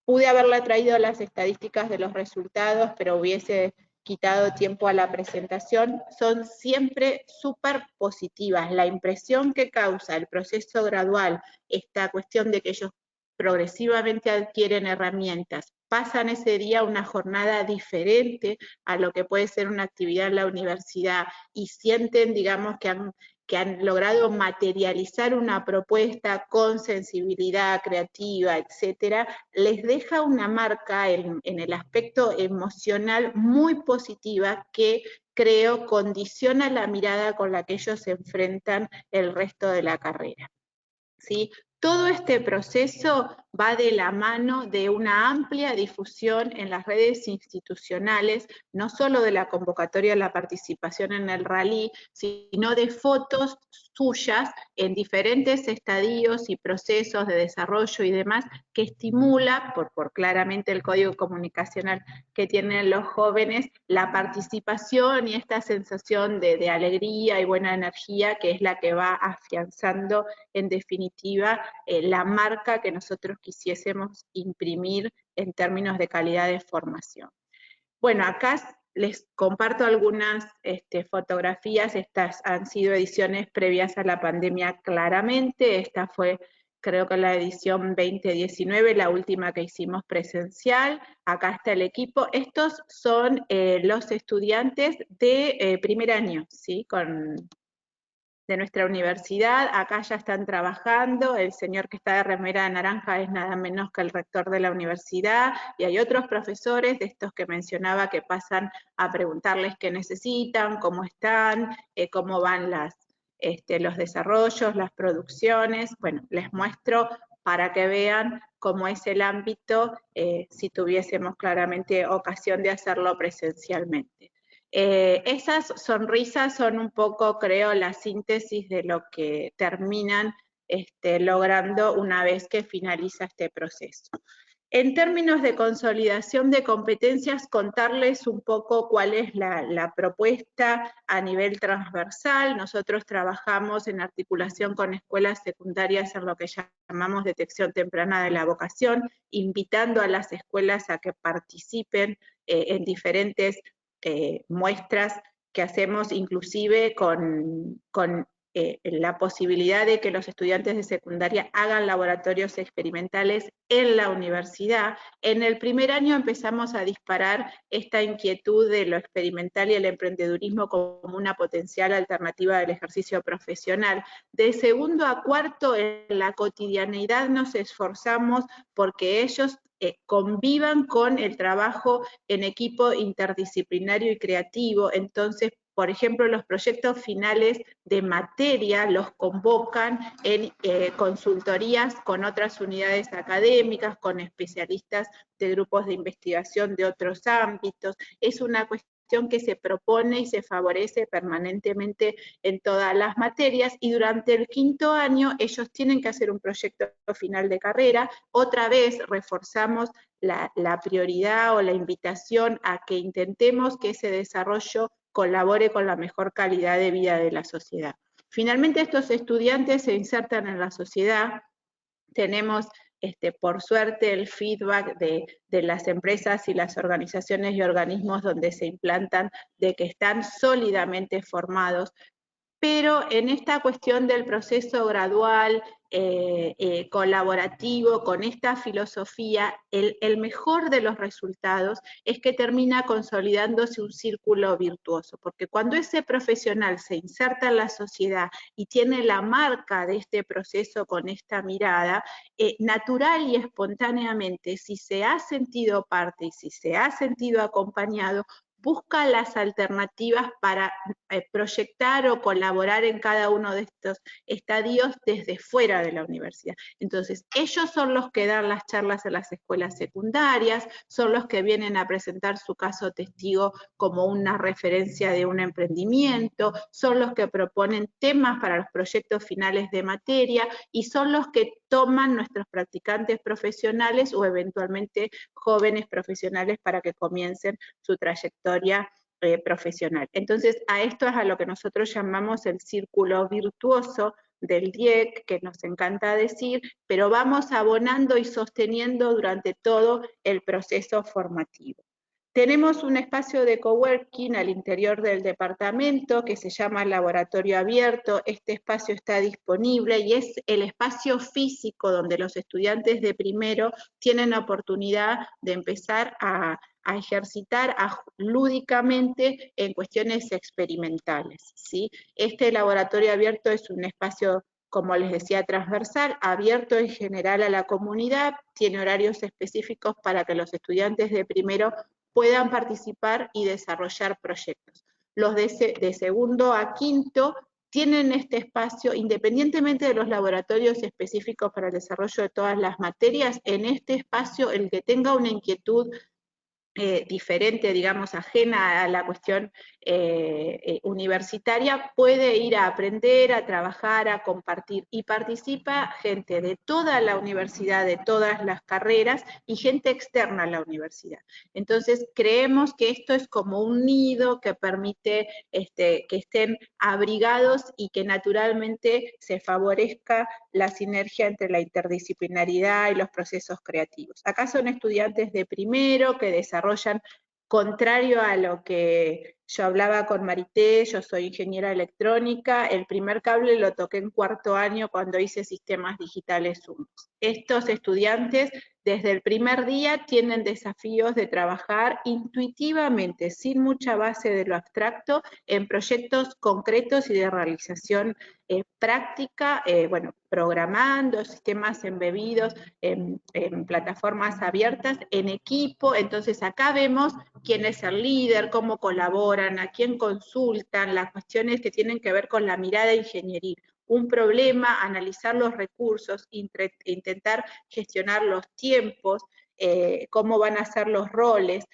Pude haberle traído las estadísticas de los resultados, pero hubiese quitado tiempo a la presentación. Son siempre súper positivas. La impresión que causa el proceso gradual, esta cuestión de que ellos progresivamente adquieren herramientas, pasan ese día una jornada diferente a lo que puede ser una actividad en la universidad y sienten, digamos, que han logrado materializar una propuesta con sensibilidad creativa, etcétera, les deja una marca en el aspecto emocional muy positiva que creo condiciona la mirada con la que ellos se enfrentan el resto de la carrera, ¿sí? Todo este proceso va de la mano de una amplia difusión en las redes institucionales, no solo de la convocatoria a la participación en el rally, sino de fotos suyas en diferentes estadios y procesos de desarrollo y demás, que estimula, por claramente el código comunicacional que tienen los jóvenes, la participación y esta sensación de alegría y buena energía, que es la que va afianzando en definitiva la marca que nosotros quisiésemos imprimir en términos de calidad de formación. Bueno, acá les comparto algunas fotografías. Estas han sido ediciones previas a la pandemia claramente. Esta fue creo que la edición 2019, la última que hicimos presencial. Acá está el equipo. Estos son los estudiantes de primer año, ¿sí? De nuestra universidad. Acá ya están trabajando. El señor que está de remera de naranja es nada menos que el rector de la universidad, y hay otros profesores de estos que mencionaba que pasan a preguntarles qué necesitan, cómo están, cómo van los desarrollos, las producciones. Bueno, les muestro para que vean cómo es el ámbito si tuviésemos claramente ocasión de hacerlo presencialmente. Esas sonrisas son un poco, creo, la síntesis de lo que terminan logrando una vez que finaliza este proceso. En términos de consolidación de competencias, contarles un poco cuál es la propuesta a nivel transversal. Nosotros trabajamos en articulación con escuelas secundarias en lo que llamamos detección temprana de la vocación, invitando a las escuelas a que participen en diferentes muestras que hacemos, inclusive con la posibilidad de que los estudiantes de secundaria hagan laboratorios experimentales en la universidad. En el primer año empezamos a disparar esta inquietud de lo experimental y el emprendedurismo como una potencial alternativa del ejercicio profesional. De segundo a cuarto, en la cotidianeidad nos esforzamos porque ellos convivan con el trabajo en equipo interdisciplinario y creativo. Entonces, por ejemplo, los proyectos finales de materia los convocan en consultorías con otras unidades académicas, con especialistas de grupos de investigación de otros ámbitos. Es una cuestión que se propone y se favorece permanentemente en todas las materias, y durante el quinto año ellos tienen que hacer un proyecto final de carrera. Otra vez reforzamos la prioridad o la invitación a que intentemos que ese desarrollo colabore con la mejor calidad de vida de la sociedad. Finalmente, estos estudiantes se insertan en la sociedad. Tenemos, por suerte, el feedback de las empresas y las organizaciones y organismos donde se implantan, de que están sólidamente formados. Pero en esta cuestión del proceso gradual, colaborativo, con esta filosofía, el mejor de los resultados es que termina consolidándose un círculo virtuoso, porque cuando ese profesional se inserta en la sociedad y tiene la marca de este proceso con esta mirada, natural y espontáneamente, si se ha sentido parte y si se ha sentido acompañado, busca las alternativas para proyectar o colaborar en cada uno de estos estadios desde fuera de la universidad. Entonces, ellos son los que dan las charlas en las escuelas secundarias, son los que vienen a presentar su caso testigo como una referencia de un emprendimiento, son los que proponen temas para los proyectos finales de materia, y son los que toman nuestros practicantes profesionales o eventualmente jóvenes profesionales para que comiencen su trayectoria profesional. Entonces, a esto es a lo que nosotros llamamos el círculo virtuoso del DIEC, que nos encanta decir, pero vamos abonando y sosteniendo durante todo el proceso formativo. Tenemos un espacio de coworking al interior del departamento que se llama Laboratorio Abierto. Este espacio está disponible y es el espacio físico donde los estudiantes de primero tienen la oportunidad de empezar a ejercitar lúdicamente en cuestiones experimentales, ¿sí? Este laboratorio abierto es un espacio, como les decía, transversal, abierto en general a la comunidad, tiene horarios específicos para que los estudiantes de primero puedan participar y desarrollar proyectos. Los de segundo a quinto tienen este espacio, independientemente de los laboratorios específicos para el desarrollo de todas las materias. En este espacio, el que tenga una inquietud diferente, digamos, ajena a la cuestión universitaria, puede ir a aprender, a trabajar, a compartir, y participa gente de toda la universidad, de todas las carreras, y gente externa a la universidad. Entonces, creemos que esto es como un nido que permite que estén abrigados y que naturalmente se favorezca la sinergia entre la interdisciplinaridad y los procesos creativos. Acá son estudiantes de primero que desarrollan, contrario a lo que Yo hablaba con Marité, yo soy ingeniera electrónica, el primer cable lo toqué en cuarto año cuando hice sistemas digitales 1. Estos estudiantes desde el primer día tienen desafíos de trabajar intuitivamente, sin mucha base de lo abstracto, en proyectos concretos y de realización práctica, bueno, programando sistemas embebidos en plataformas abiertas, en equipo. Entonces acá vemos quién es el líder, cómo colaboran, a quién consultan, las cuestiones que tienen que ver con la mirada ingenieril. Un problema, analizar los recursos, intentar gestionar los tiempos, cómo van a ser los roles.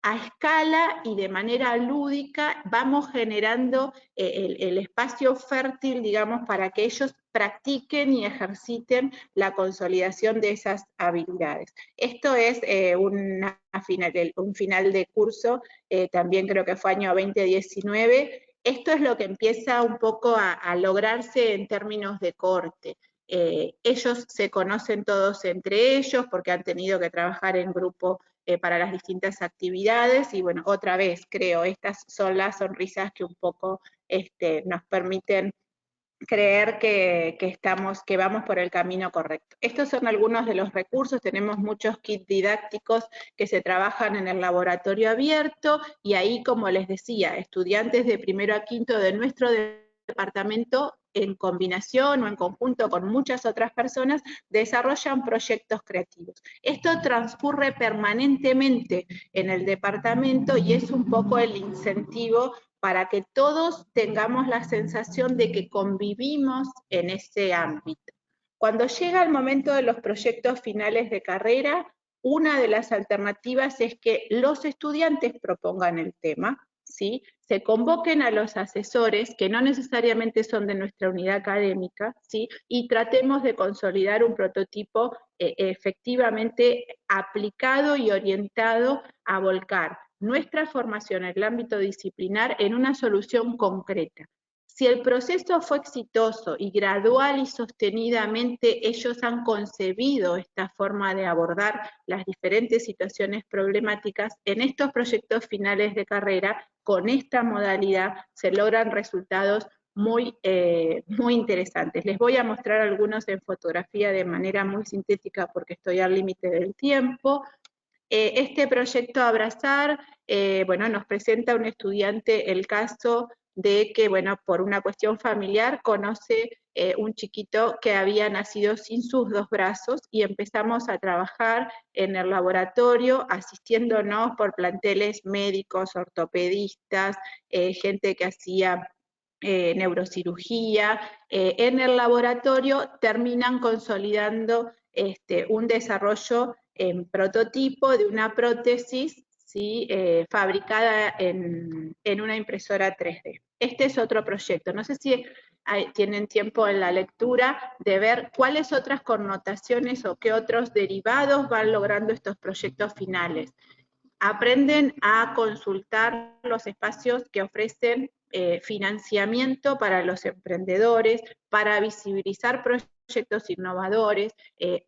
A escala y de manera lúdica vamos generando el espacio fértil, digamos, para que ellos practiquen y ejerciten la consolidación de esas habilidades. Esto es un final de curso, también creo que fue año 2019. Esto es lo que empieza un poco a lograrse en términos de corte. Ellos se conocen todos entre ellos porque han tenido que trabajar en grupo para las distintas actividades, y bueno, otra vez creo, estas son las sonrisas que un poco nos permiten creer que vamos por el camino correcto. Estos son algunos de los recursos, tenemos muchos kits didácticos que se trabajan en el laboratorio abierto, y ahí, como les decía, estudiantes de primero a quinto de nuestro departamento, en combinación o en conjunto con muchas otras personas, desarrollan proyectos creativos. Esto transcurre permanentemente en el departamento y es un poco el incentivo para que todos tengamos la sensación de que convivimos en ese ámbito. Cuando llega el momento de los proyectos finales de carrera, una de las alternativas es que los estudiantes propongan el tema, ¿sí? Se convoquen a los asesores, que no necesariamente son de nuestra unidad académica, ¿sí? Y tratemos de consolidar un prototipo efectivamente aplicado y orientado a volcar nuestra formación en el ámbito disciplinar en una solución concreta. Si el proceso fue exitoso y gradual y sostenidamente ellos han concebido esta forma de abordar las diferentes situaciones problemáticas, en estos proyectos finales de carrera, con esta modalidad, se logran resultados muy interesantes. Les voy a mostrar algunos en fotografía de manera muy sintética porque estoy al límite del tiempo. Este proyecto Abrazar, bueno, nos presenta un estudiante el caso de que, bueno, por una cuestión familiar conoce un chiquito que había nacido sin sus dos brazos, y empezamos a trabajar en el laboratorio asistiéndonos por planteles médicos, ortopedistas, gente que hacía neurocirugía. En el laboratorio terminan consolidando un desarrollo en prototipo de una prótesis, ¿sí? Fabricada en una impresora 3D. Este es otro proyecto. No sé si tienen tiempo en la lectura de ver cuáles otras connotaciones o qué otros derivados van logrando estos proyectos finales. Aprenden a consultar los espacios que ofrecen financiamiento para los emprendedores, para visibilizar proyectos innovadores.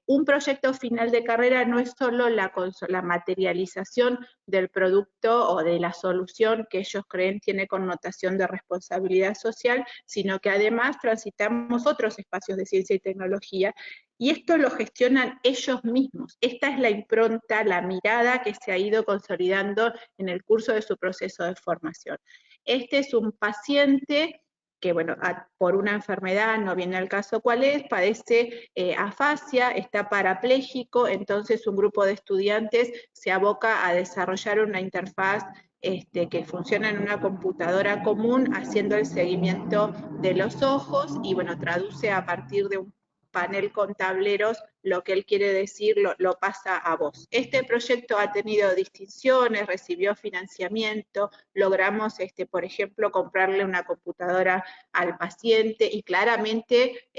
Un proyecto final de carrera no es solo la materialización del producto o de la solución que ellos creen tiene connotación de responsabilidad social, sino que además transitamos otros espacios de ciencia y tecnología, y esto lo gestionan ellos mismos. Esta es la impronta, la mirada que se ha ido consolidando en el curso de su proceso de formación. Este es un paciente que, bueno, por una enfermedad, no viene al caso cuál es, padece afasia, está parapléjico, entonces un grupo de estudiantes se aboca a desarrollar una interfaz que funciona en una computadora común, haciendo el seguimiento de los ojos, y bueno, traduce a partir de un panel con tableros lo que él quiere decir, lo pasa a voz. Este proyecto ha tenido distinciones, recibió financiamiento, logramos, por ejemplo, comprarle una computadora al paciente, y claramente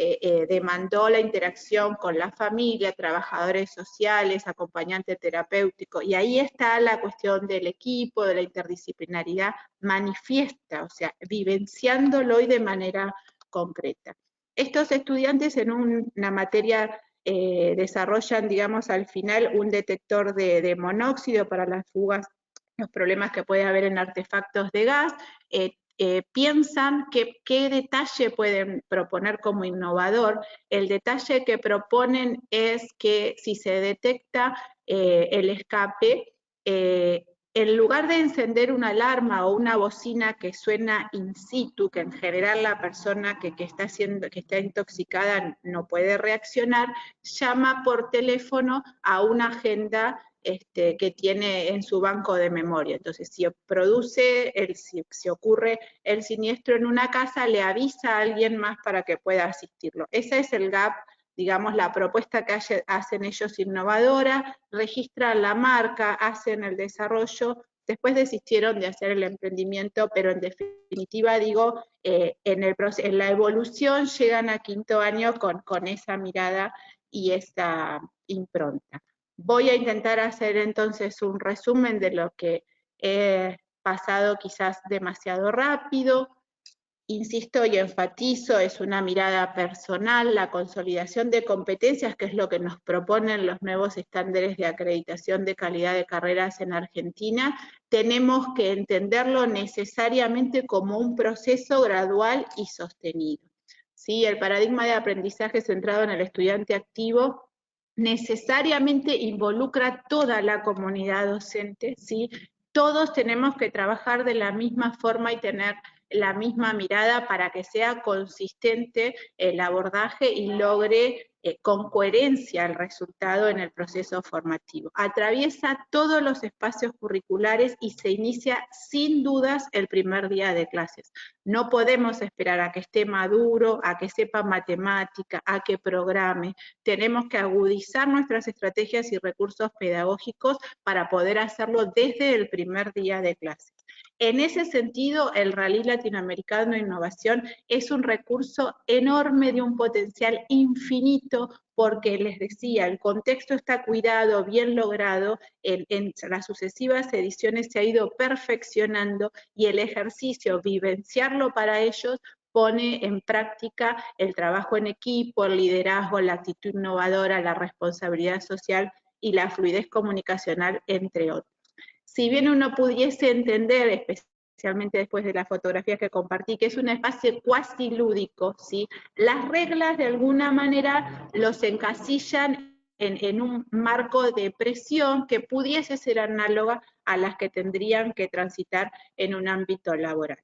demandó la interacción con la familia, trabajadores sociales, acompañante terapéutico, y ahí está la cuestión del equipo, de la interdisciplinaridad manifiesta, o sea, vivenciándolo y de manera concreta. Estos estudiantes en una materia desarrollan, digamos, al final un detector de monóxido para las fugas los problemas que puede haber en artefactos de gas, piensan qué detalle pueden proponer como innovador. El detalle que proponen es que si se detecta el escape, en lugar de encender una alarma o una bocina que suena in situ, que en general la persona que está intoxicada no puede reaccionar, llama por teléfono a una agenda que tiene en su banco de memoria. Entonces, si ocurre el siniestro en una casa, le avisa a alguien más para que pueda asistirlo. Ese es el gap, digamos, la propuesta que hacen ellos innovadora, registran la marca, hacen el desarrollo, después desistieron de hacer el emprendimiento, pero en definitiva, digo, en la evolución llegan a 5º año con esa mirada y esa impronta. Voy a intentar hacer entonces un resumen de lo que he pasado quizás demasiado rápido. Insisto y enfatizo, es una mirada personal, la consolidación de competencias, que es lo que nos proponen los nuevos estándares de acreditación de calidad de carreras en Argentina. Tenemos que entenderlo necesariamente como un proceso gradual y sostenido. ¿Sí? El paradigma de aprendizaje centrado en el estudiante activo necesariamente involucra toda la comunidad docente, ¿sí? Todos tenemos que trabajar de la misma forma y tener la misma mirada para que sea consistente el abordaje y logre con coherencia el resultado en el proceso formativo. Atraviesa todos los espacios curriculares y se inicia sin dudas el primer día de clases. No podemos esperar a que esté maduro, a que sepa matemática, a que programe. Tenemos que agudizar nuestras estrategias y recursos pedagógicos para poder hacerlo desde el primer día de clases. En ese sentido, el Rally Latinoamericano de Innovación es un recurso enorme de un potencial infinito, porque les decía, el contexto está cuidado, bien logrado, en las sucesivas ediciones se ha ido perfeccionando y el ejercicio, vivenciarlo para ellos, pone en práctica el trabajo en equipo, el liderazgo, la actitud innovadora, la responsabilidad social y la fluidez comunicacional, entre otros. Si bien uno pudiese entender, especialmente después de las fotografías que compartí, que es un espacio cuasi lúdico, ¿sí? Las reglas de alguna manera los encasillan en un marco de presión que pudiese ser análoga a las que tendrían que transitar en un ámbito laboral.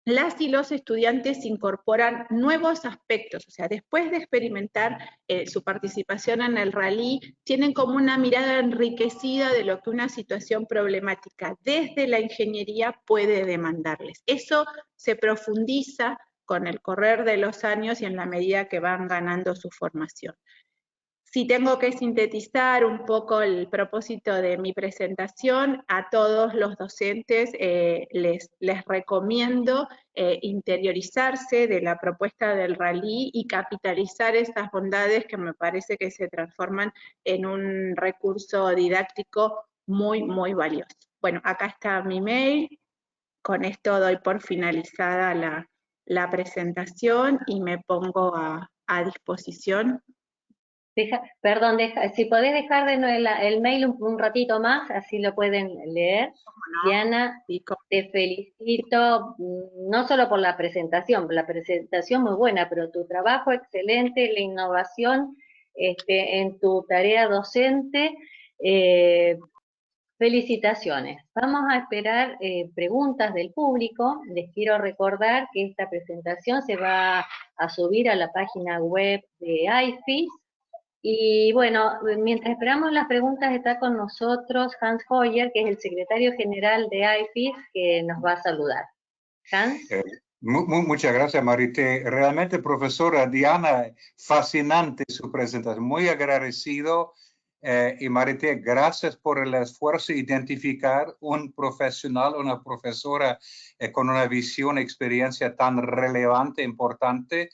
Las y los estudiantes incorporan nuevos aspectos, o sea, después de experimentar su participación en el rally, tienen como una mirada enriquecida de lo que una situación problemática desde la ingeniería puede demandarles. Eso se profundiza con el correr de los años y en la medida que van ganando su formación. Si tengo que sintetizar un poco el propósito de mi presentación, a todos los docentes les recomiendo interiorizarse de la propuesta del rally y capitalizar esas bondades que me parece que se transforman en un recurso didáctico muy, muy valioso. Bueno, acá está mi mail, con esto doy por finalizada la presentación y me pongo a disposición. Si podés dejar de nuevo el mail un ratito más, así lo pueden leer. ¿No? Diana, te felicito no solo por la presentación muy buena, pero tu trabajo excelente, la innovación en tu tarea docente. Felicitaciones. Vamos a esperar preguntas del público. Les quiero recordar que esta presentación se va a subir a la página web de IFIS. Y bueno, mientras esperamos las preguntas, está con nosotros Hans Hoyer, que es el secretario general de IFIS, que nos va a saludar. Hans. Muchas gracias, Marité. Realmente, profesora Diana, fascinante su presentación. Muy agradecido. Y Marité, gracias por el esfuerzo de identificar un profesional, una profesora con una visión, experiencia tan relevante, importante.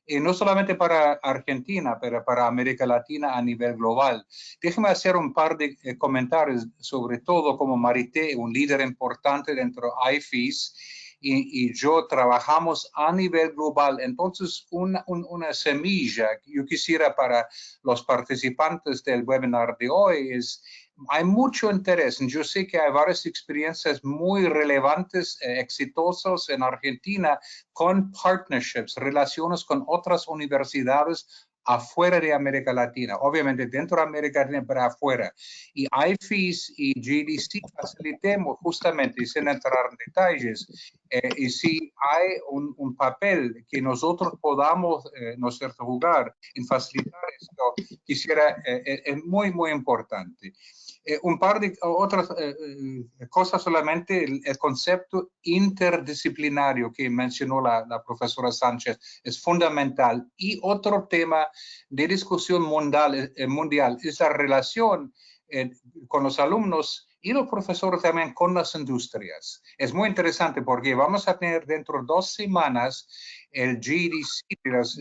Y no solamente para Argentina, pero para América Latina a nivel global. Déjeme hacer un par de comentarios, sobre todo como Marité, un líder importante dentro de IFIS, y yo trabajamos a nivel global. Entonces, una semilla que yo quisiera para los participantes del webinar de hoy es hay mucho interés. Yo sé que hay varias experiencias muy relevantes, exitosas en Argentina con partnerships, relaciones con otras universidades afuera de América Latina, obviamente dentro de América Latina, pero afuera. Y IFES y GDC facilitemos justamente, sin entrar en detalles, y si hay un papel que nosotros podamos, ¿no es cierto?, jugar en facilitar esto, quisiera, es muy, muy importante. Un par de otras cosas solamente, el concepto interdisciplinario que mencionó la profesora Sánchez es fundamental. Y otro tema de discusión mundial es la relación con los alumnos y los profesores también con las industrias. Es muy interesante porque vamos a tener dentro de 2 semanas el GDC de los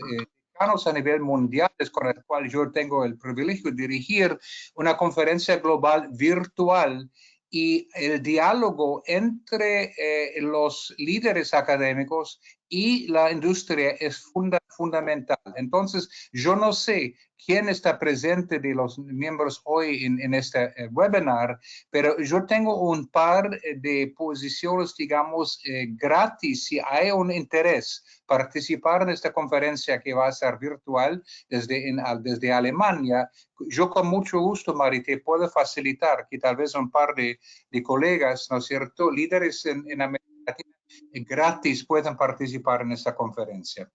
a nivel mundial, con el cual yo tengo el privilegio de dirigir una conferencia global virtual, y el diálogo entre los líderes académicos y la industria es fundamental. Entonces, yo no sé quién está presente de los miembros hoy en este webinar, pero yo tengo un par de posiciones, digamos, gratis, si hay un interés participar en esta conferencia que va a ser virtual desde Alemania. Yo con mucho gusto, Marité, puedo facilitar que tal vez un par de colegas, ¿no es cierto?, líderes en América Latina, gratis puedan participar en esta conferencia.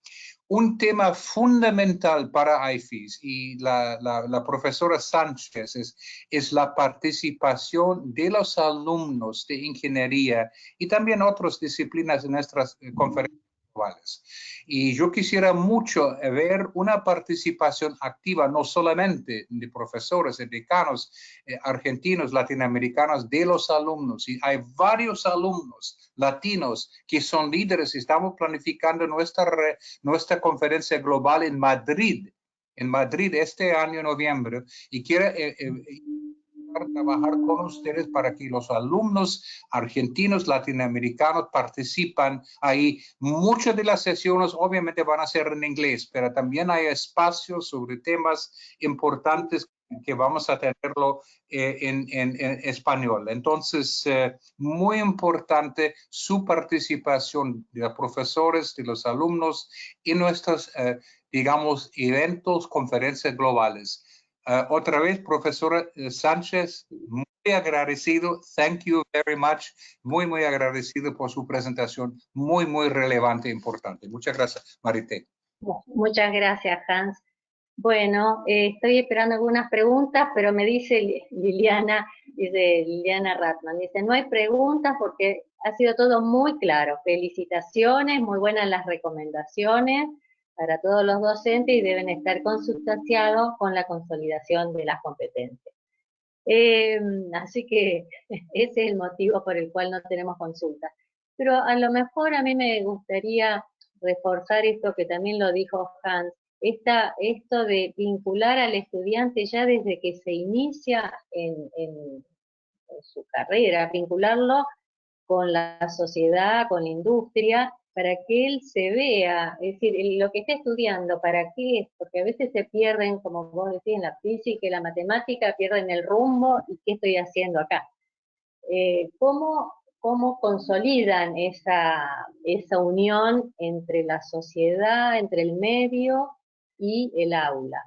Un tema fundamental para IFES y la profesora Sánchez es la participación de los alumnos de ingeniería y también otras disciplinas en nuestras conferencias globales. Y yo quisiera mucho ver una participación activa, no solamente de profesores, de decanos argentinos, latinoamericanos, de los alumnos. Y hay varios alumnos latinos que son líderes. Estamos planificando nuestra conferencia global en Madrid este año, noviembre, y quiero trabajar con ustedes para que los alumnos argentinos, latinoamericanos participan ahí. Muchas de las sesiones obviamente van a ser en inglés, pero también hay espacios sobre temas importantes que vamos a tenerlo en español. Entonces, muy importante su participación de los profesores, de los alumnos en nuestros, digamos, eventos, conferencias globales. Otra vez, profesora Sánchez, muy agradecido. Thank you very much. Muy, muy agradecido por su presentación. Muy, muy relevante e importante. Muchas gracias, Marité. Muchas gracias, Hans. Bueno, estoy esperando algunas preguntas, pero me dice Liliana Ratman, dice, no hay preguntas porque ha sido todo muy claro. Felicitaciones, muy buenas las recomendaciones para todos los docentes y deben estar consustanciados con la consolidación de las competencias. Así que ese es el motivo por el cual no tenemos consulta. Pero a lo mejor a mí me gustaría reforzar esto que también lo dijo Hans, esto de vincular al estudiante ya desde que se inicia en su carrera, vincularlo con la sociedad, con la industria, para que él se vea, es decir, lo que está estudiando, ¿para qué es? Porque a veces se pierden, como vos decís, en la física y la matemática, pierden el rumbo y qué estoy haciendo acá. ¿Cómo consolidan esa unión entre la sociedad, entre el medio y el aula?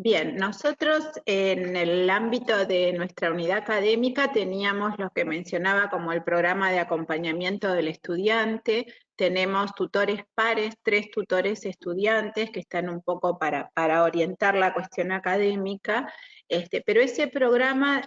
Bien, nosotros en el ámbito de nuestra unidad académica teníamos lo que mencionaba como el programa de acompañamiento del estudiante, tenemos tutores pares, 3 tutores estudiantes que están un poco para orientar la cuestión académica, pero ese programa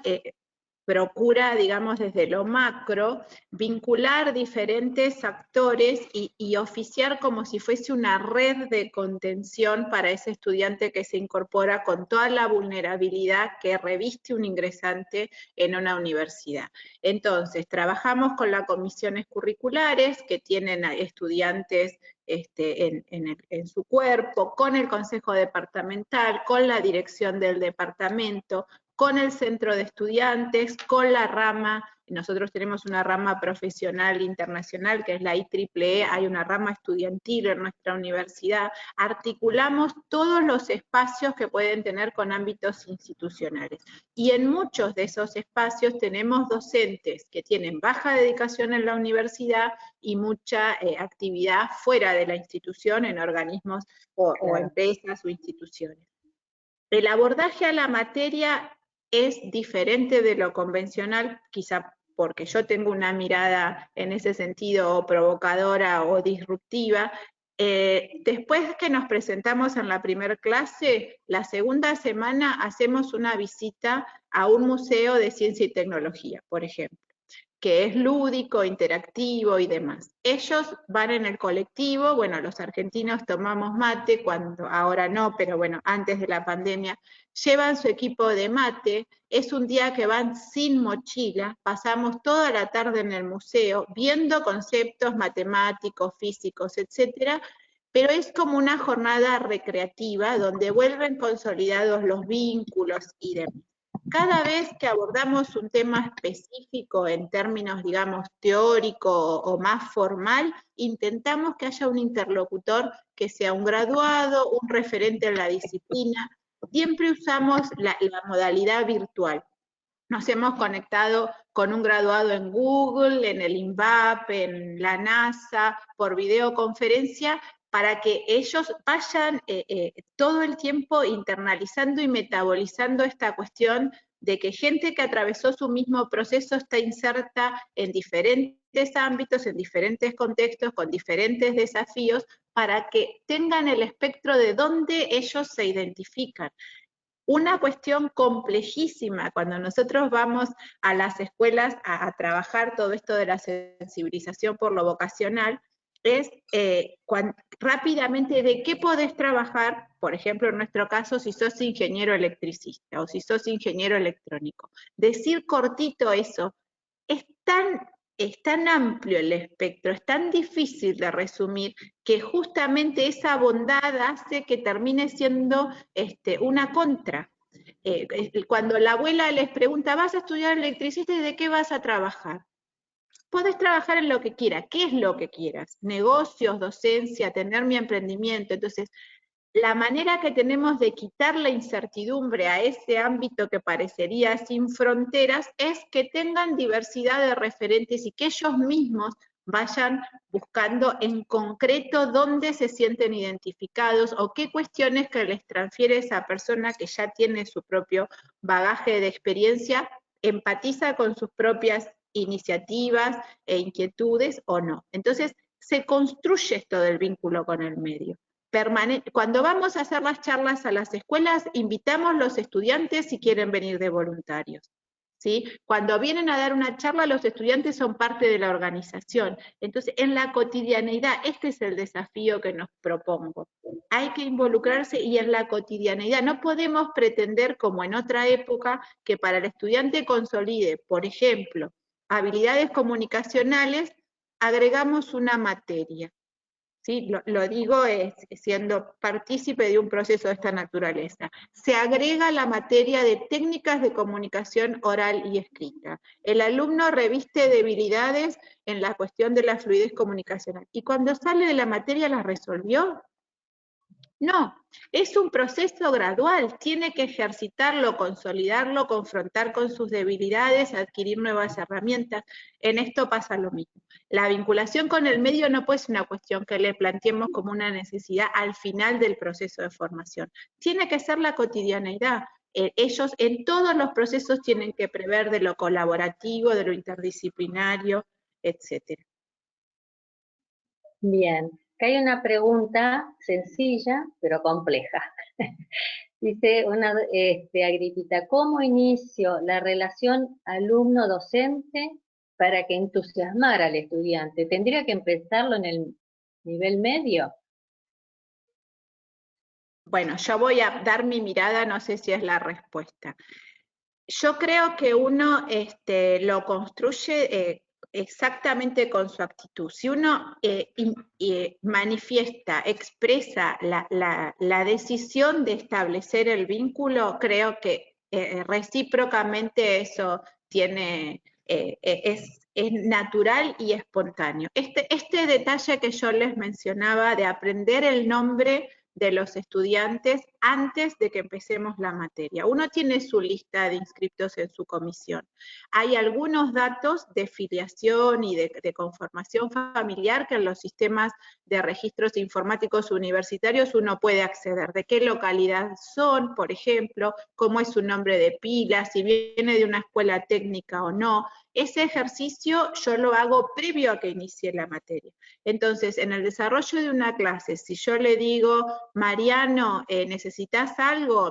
procura, digamos, desde lo macro, vincular diferentes actores y oficiar como si fuese una red de contención para ese estudiante que se incorpora con toda la vulnerabilidad que reviste un ingresante en una universidad. Entonces, trabajamos con las comisiones curriculares que tienen estudiantes en su cuerpo, con el consejo departamental, con la dirección del departamento, con el centro de estudiantes, con la rama. Nosotros tenemos una rama profesional internacional que es la IEEE, hay una rama estudiantil en nuestra universidad. Articulamos todos los espacios que pueden tener con ámbitos institucionales. Y en muchos de esos espacios tenemos docentes que tienen baja dedicación en la universidad y mucha actividad fuera de la institución en organismos o empresas o instituciones. El abordaje a la materia es diferente de lo convencional, quizá porque yo tengo una mirada en ese sentido provocadora o disruptiva. Después que nos presentamos en la primera clase, la segunda semana hacemos una visita a un museo de ciencia y tecnología, por ejemplo, que es lúdico, interactivo y demás. Ellos van en el colectivo, bueno, los argentinos tomamos mate, ahora no, pero bueno, antes de la pandemia, llevan su equipo de mate, es un día que van sin mochila, pasamos toda la tarde en el museo, viendo conceptos matemáticos, físicos, etcétera, pero es como una jornada recreativa donde vuelven consolidados los vínculos y demás. Cada vez que abordamos un tema específico en términos, digamos, teórico o más formal, intentamos que haya un interlocutor que sea un graduado, un referente en la disciplina. Siempre usamos la modalidad virtual. Nos hemos conectado con un graduado en Google, en el INVAP, en la NASA, por videoconferencia, para que ellos vayan todo el tiempo internalizando y metabolizando esta cuestión de que gente que atravesó su mismo proceso está inserta en diferentes ámbitos, en diferentes contextos, con diferentes desafíos, para que tengan el espectro de dónde ellos se identifican. Una cuestión complejísima cuando nosotros vamos a las escuelas a trabajar todo esto de la sensibilización por lo vocacional, es rápidamente de qué podés trabajar, por ejemplo, en nuestro caso, si sos ingeniero electricista o si sos ingeniero electrónico. Decir cortito eso es tan amplio el espectro, es tan difícil de resumir, que justamente esa bondad hace que termine siendo una contra. Cuando la abuela les pregunta, ¿vas a estudiar electricista y de qué vas a trabajar? Podés trabajar en lo que quieras. ¿Qué es lo que quieras? Negocios, docencia, tener mi emprendimiento. Entonces, la manera que tenemos de quitar la incertidumbre a ese ámbito que parecería sin fronteras es que tengan diversidad de referentes y que ellos mismos vayan buscando en concreto dónde se sienten identificados o qué cuestiones que les transfiere esa persona que ya tiene su propio bagaje de experiencia, empatiza con sus propias iniciativas e inquietudes o no. Entonces, se construye esto del vínculo con el medio. Cuando vamos a hacer las charlas a las escuelas, invitamos a los estudiantes si quieren venir de voluntarios. ¿Sí? Cuando vienen a dar una charla, los estudiantes son parte de la organización. Entonces, en la cotidianeidad, este es el desafío que nos propongo. Hay que involucrarse y en la cotidianeidad. No podemos pretender, como en otra época, que para el estudiante consolide, por ejemplo, habilidades comunicacionales, agregamos una materia. ¿Sí? Lo digo siendo partícipe de un proceso de esta naturaleza. Se agrega la materia de técnicas de comunicación oral y escrita. El alumno reviste debilidades en la cuestión de la fluidez comunicacional. ¿Y cuando sale de la materia las resolvió? No, es un proceso gradual, tiene que ejercitarlo, consolidarlo, confrontar con sus debilidades, adquirir nuevas herramientas. En esto pasa lo mismo. La vinculación con el medio no puede ser una cuestión que le planteemos como una necesidad al final del proceso de formación. Tiene que ser la cotidianeidad. Ellos en todos los procesos tienen que prever de lo colaborativo, de lo interdisciplinario, etc. Bien. Acá hay una pregunta sencilla, pero compleja. Dice Agripita, ¿cómo inicio la relación alumno-docente para que entusiasmara al estudiante? ¿Tendría que empezarlo en el nivel medio? Bueno, yo voy a dar mi mirada, no sé si es la respuesta. Yo creo que uno lo construye exactamente con su actitud. Si uno manifiesta, expresa la decisión de establecer el vínculo, creo que recíprocamente eso tiene, es natural y espontáneo. Este detalle que yo les mencionaba de aprender el nombre de los estudiantes antes de que empecemos la materia. Uno tiene su lista de inscriptos en su comisión. Hay algunos datos de filiación y de conformación familiar que en los sistemas de registros informáticos universitarios uno puede acceder. De qué localidad son, por ejemplo, cómo es su nombre de pila, si viene de una escuela técnica o no. Ese ejercicio yo lo hago previo a que inicie la materia. Entonces, en el desarrollo de una clase, si yo le digo, Mariano, ¿necesitas algo?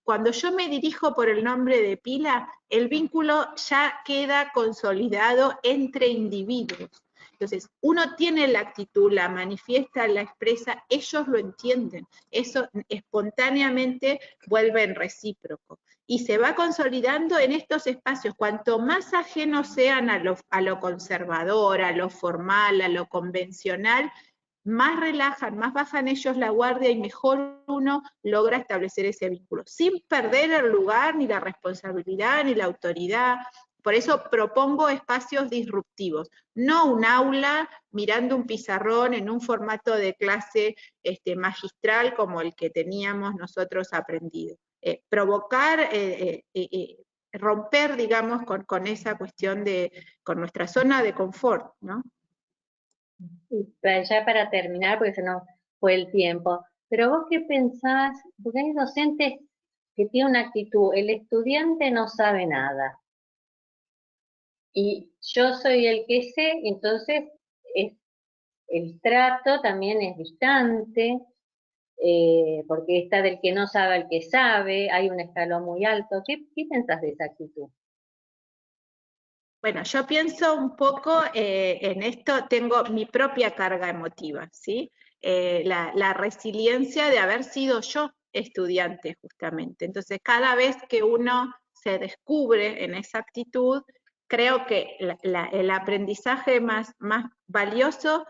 Cuando yo me dirijo por el nombre de pila, el vínculo ya queda consolidado entre individuos. Entonces, uno tiene la actitud, la manifiesta, la expresa, ellos lo entienden. Eso espontáneamente vuelve en recíproco. Y se va consolidando en estos espacios. Cuanto más ajenos sean a lo conservador, a lo formal, a lo convencional, más relajan, más bajan ellos la guardia y mejor uno logra establecer ese vínculo, sin perder el lugar, ni la responsabilidad, ni la autoridad. Por eso propongo espacios disruptivos, no un aula mirando un pizarrón en un formato de clase magistral como el que teníamos nosotros aprendido. Provocar, romper, digamos, con esa cuestión con nuestra zona de confort, ¿no? Ya para terminar, porque se nos fue el tiempo, pero vos qué pensás, porque hay docentes que tienen una actitud, el estudiante no sabe nada, y yo soy el que sé, entonces el trato también es distante, porque está del que no sabe al que sabe, hay un escalón muy alto. ¿Qué pensás de esa actitud? Bueno, yo pienso un poco en esto, tengo mi propia carga emotiva, ¿sí? La resiliencia de haber sido yo estudiante justamente. Entonces, cada vez que uno se descubre en esa actitud, creo que el aprendizaje más valioso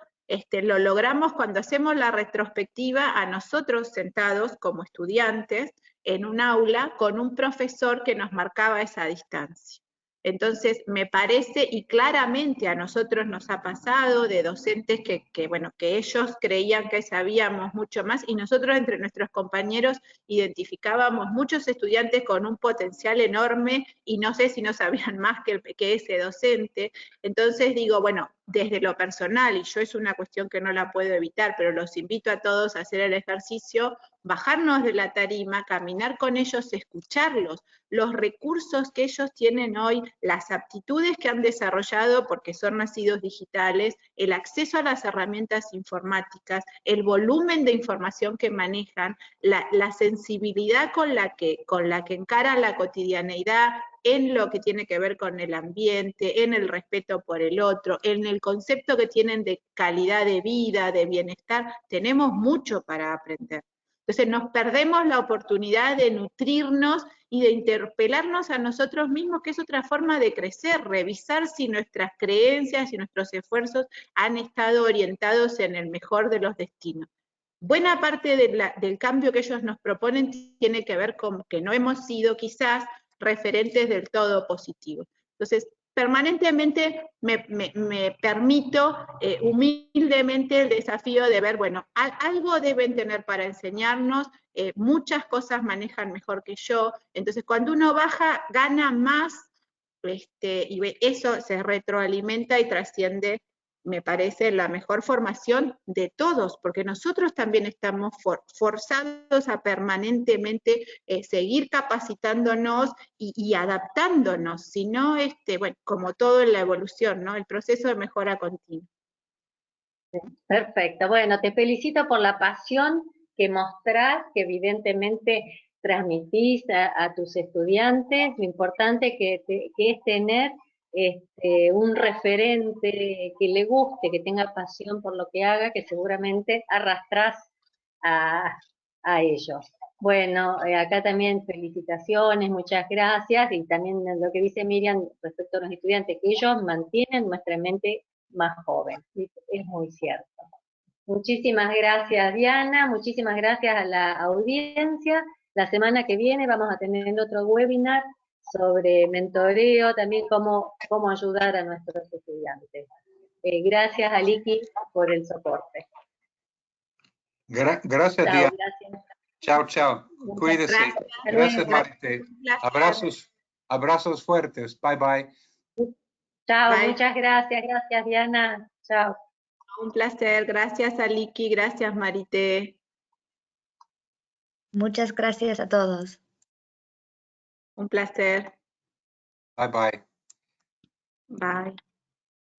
lo logramos cuando hacemos la retrospectiva a nosotros sentados como estudiantes en un aula con un profesor que nos marcaba esa distancia. Entonces, me parece, y claramente a nosotros nos ha pasado, de docentes que ellos creían que sabíamos mucho más, y nosotros entre nuestros compañeros identificábamos muchos estudiantes con un potencial enorme, y no sé si no sabían más que ese docente. Entonces digo, bueno, desde lo personal, y yo es una cuestión que no la puedo evitar, pero los invito a todos a hacer el ejercicio, bajarnos de la tarima, caminar con ellos, escucharlos, los recursos que ellos tienen hoy, las aptitudes que han desarrollado porque son nacidos digitales, el acceso a las herramientas informáticas, el volumen de información que manejan, la sensibilidad con la que encaran la cotidianeidad en lo que tiene que ver con el ambiente, en el respeto por el otro, en el concepto que tienen de calidad de vida, de bienestar. Tenemos mucho para aprender. Entonces nos perdemos la oportunidad de nutrirnos y de interpelarnos a nosotros mismos, que es otra forma de crecer, revisar si nuestras creencias y nuestros esfuerzos han estado orientados en el mejor de los destinos. Buena parte del cambio que ellos nos proponen tiene que ver con que no hemos sido quizás referentes del todo positivos. Entonces, permanentemente me permito humildemente el desafío de ver, bueno, algo deben tener para enseñarnos, muchas cosas manejan mejor que yo, entonces cuando uno baja, gana más, y eso se retroalimenta y trasciende, me parece, la mejor formación de todos, porque nosotros también estamos forzados a permanentemente seguir capacitándonos y adaptándonos, si no, bueno, como todo en la evolución, ¿no? El proceso de mejora continua. Perfecto, bueno, te felicito por la pasión que mostrás, que evidentemente transmitís a tus estudiantes, lo importante que es tener un referente que le guste, que tenga pasión por lo que haga, que seguramente arrastrás a ellos. Bueno, acá también felicitaciones, muchas gracias, y también lo que dice Miriam respecto a los estudiantes, que ellos mantienen nuestra mente más joven, es muy cierto. Muchísimas gracias, Diana, muchísimas gracias a la audiencia. La semana que viene vamos a tener otro webinar sobre mentoreo, también cómo ayudar a nuestros estudiantes. Gracias, Aliki, por el soporte. Gracias, Chao, Diana. gracias. Chao, chao. Cuídese. Gracias, Marité. Abrazos fuertes. Bye, bye. Chao, Bye. muchas gracias. Gracias, Diana. Chao. Un placer. Gracias, Aliki. Gracias, Marité. Muchas gracias a todos. Un placer. Bye, bye. Bye.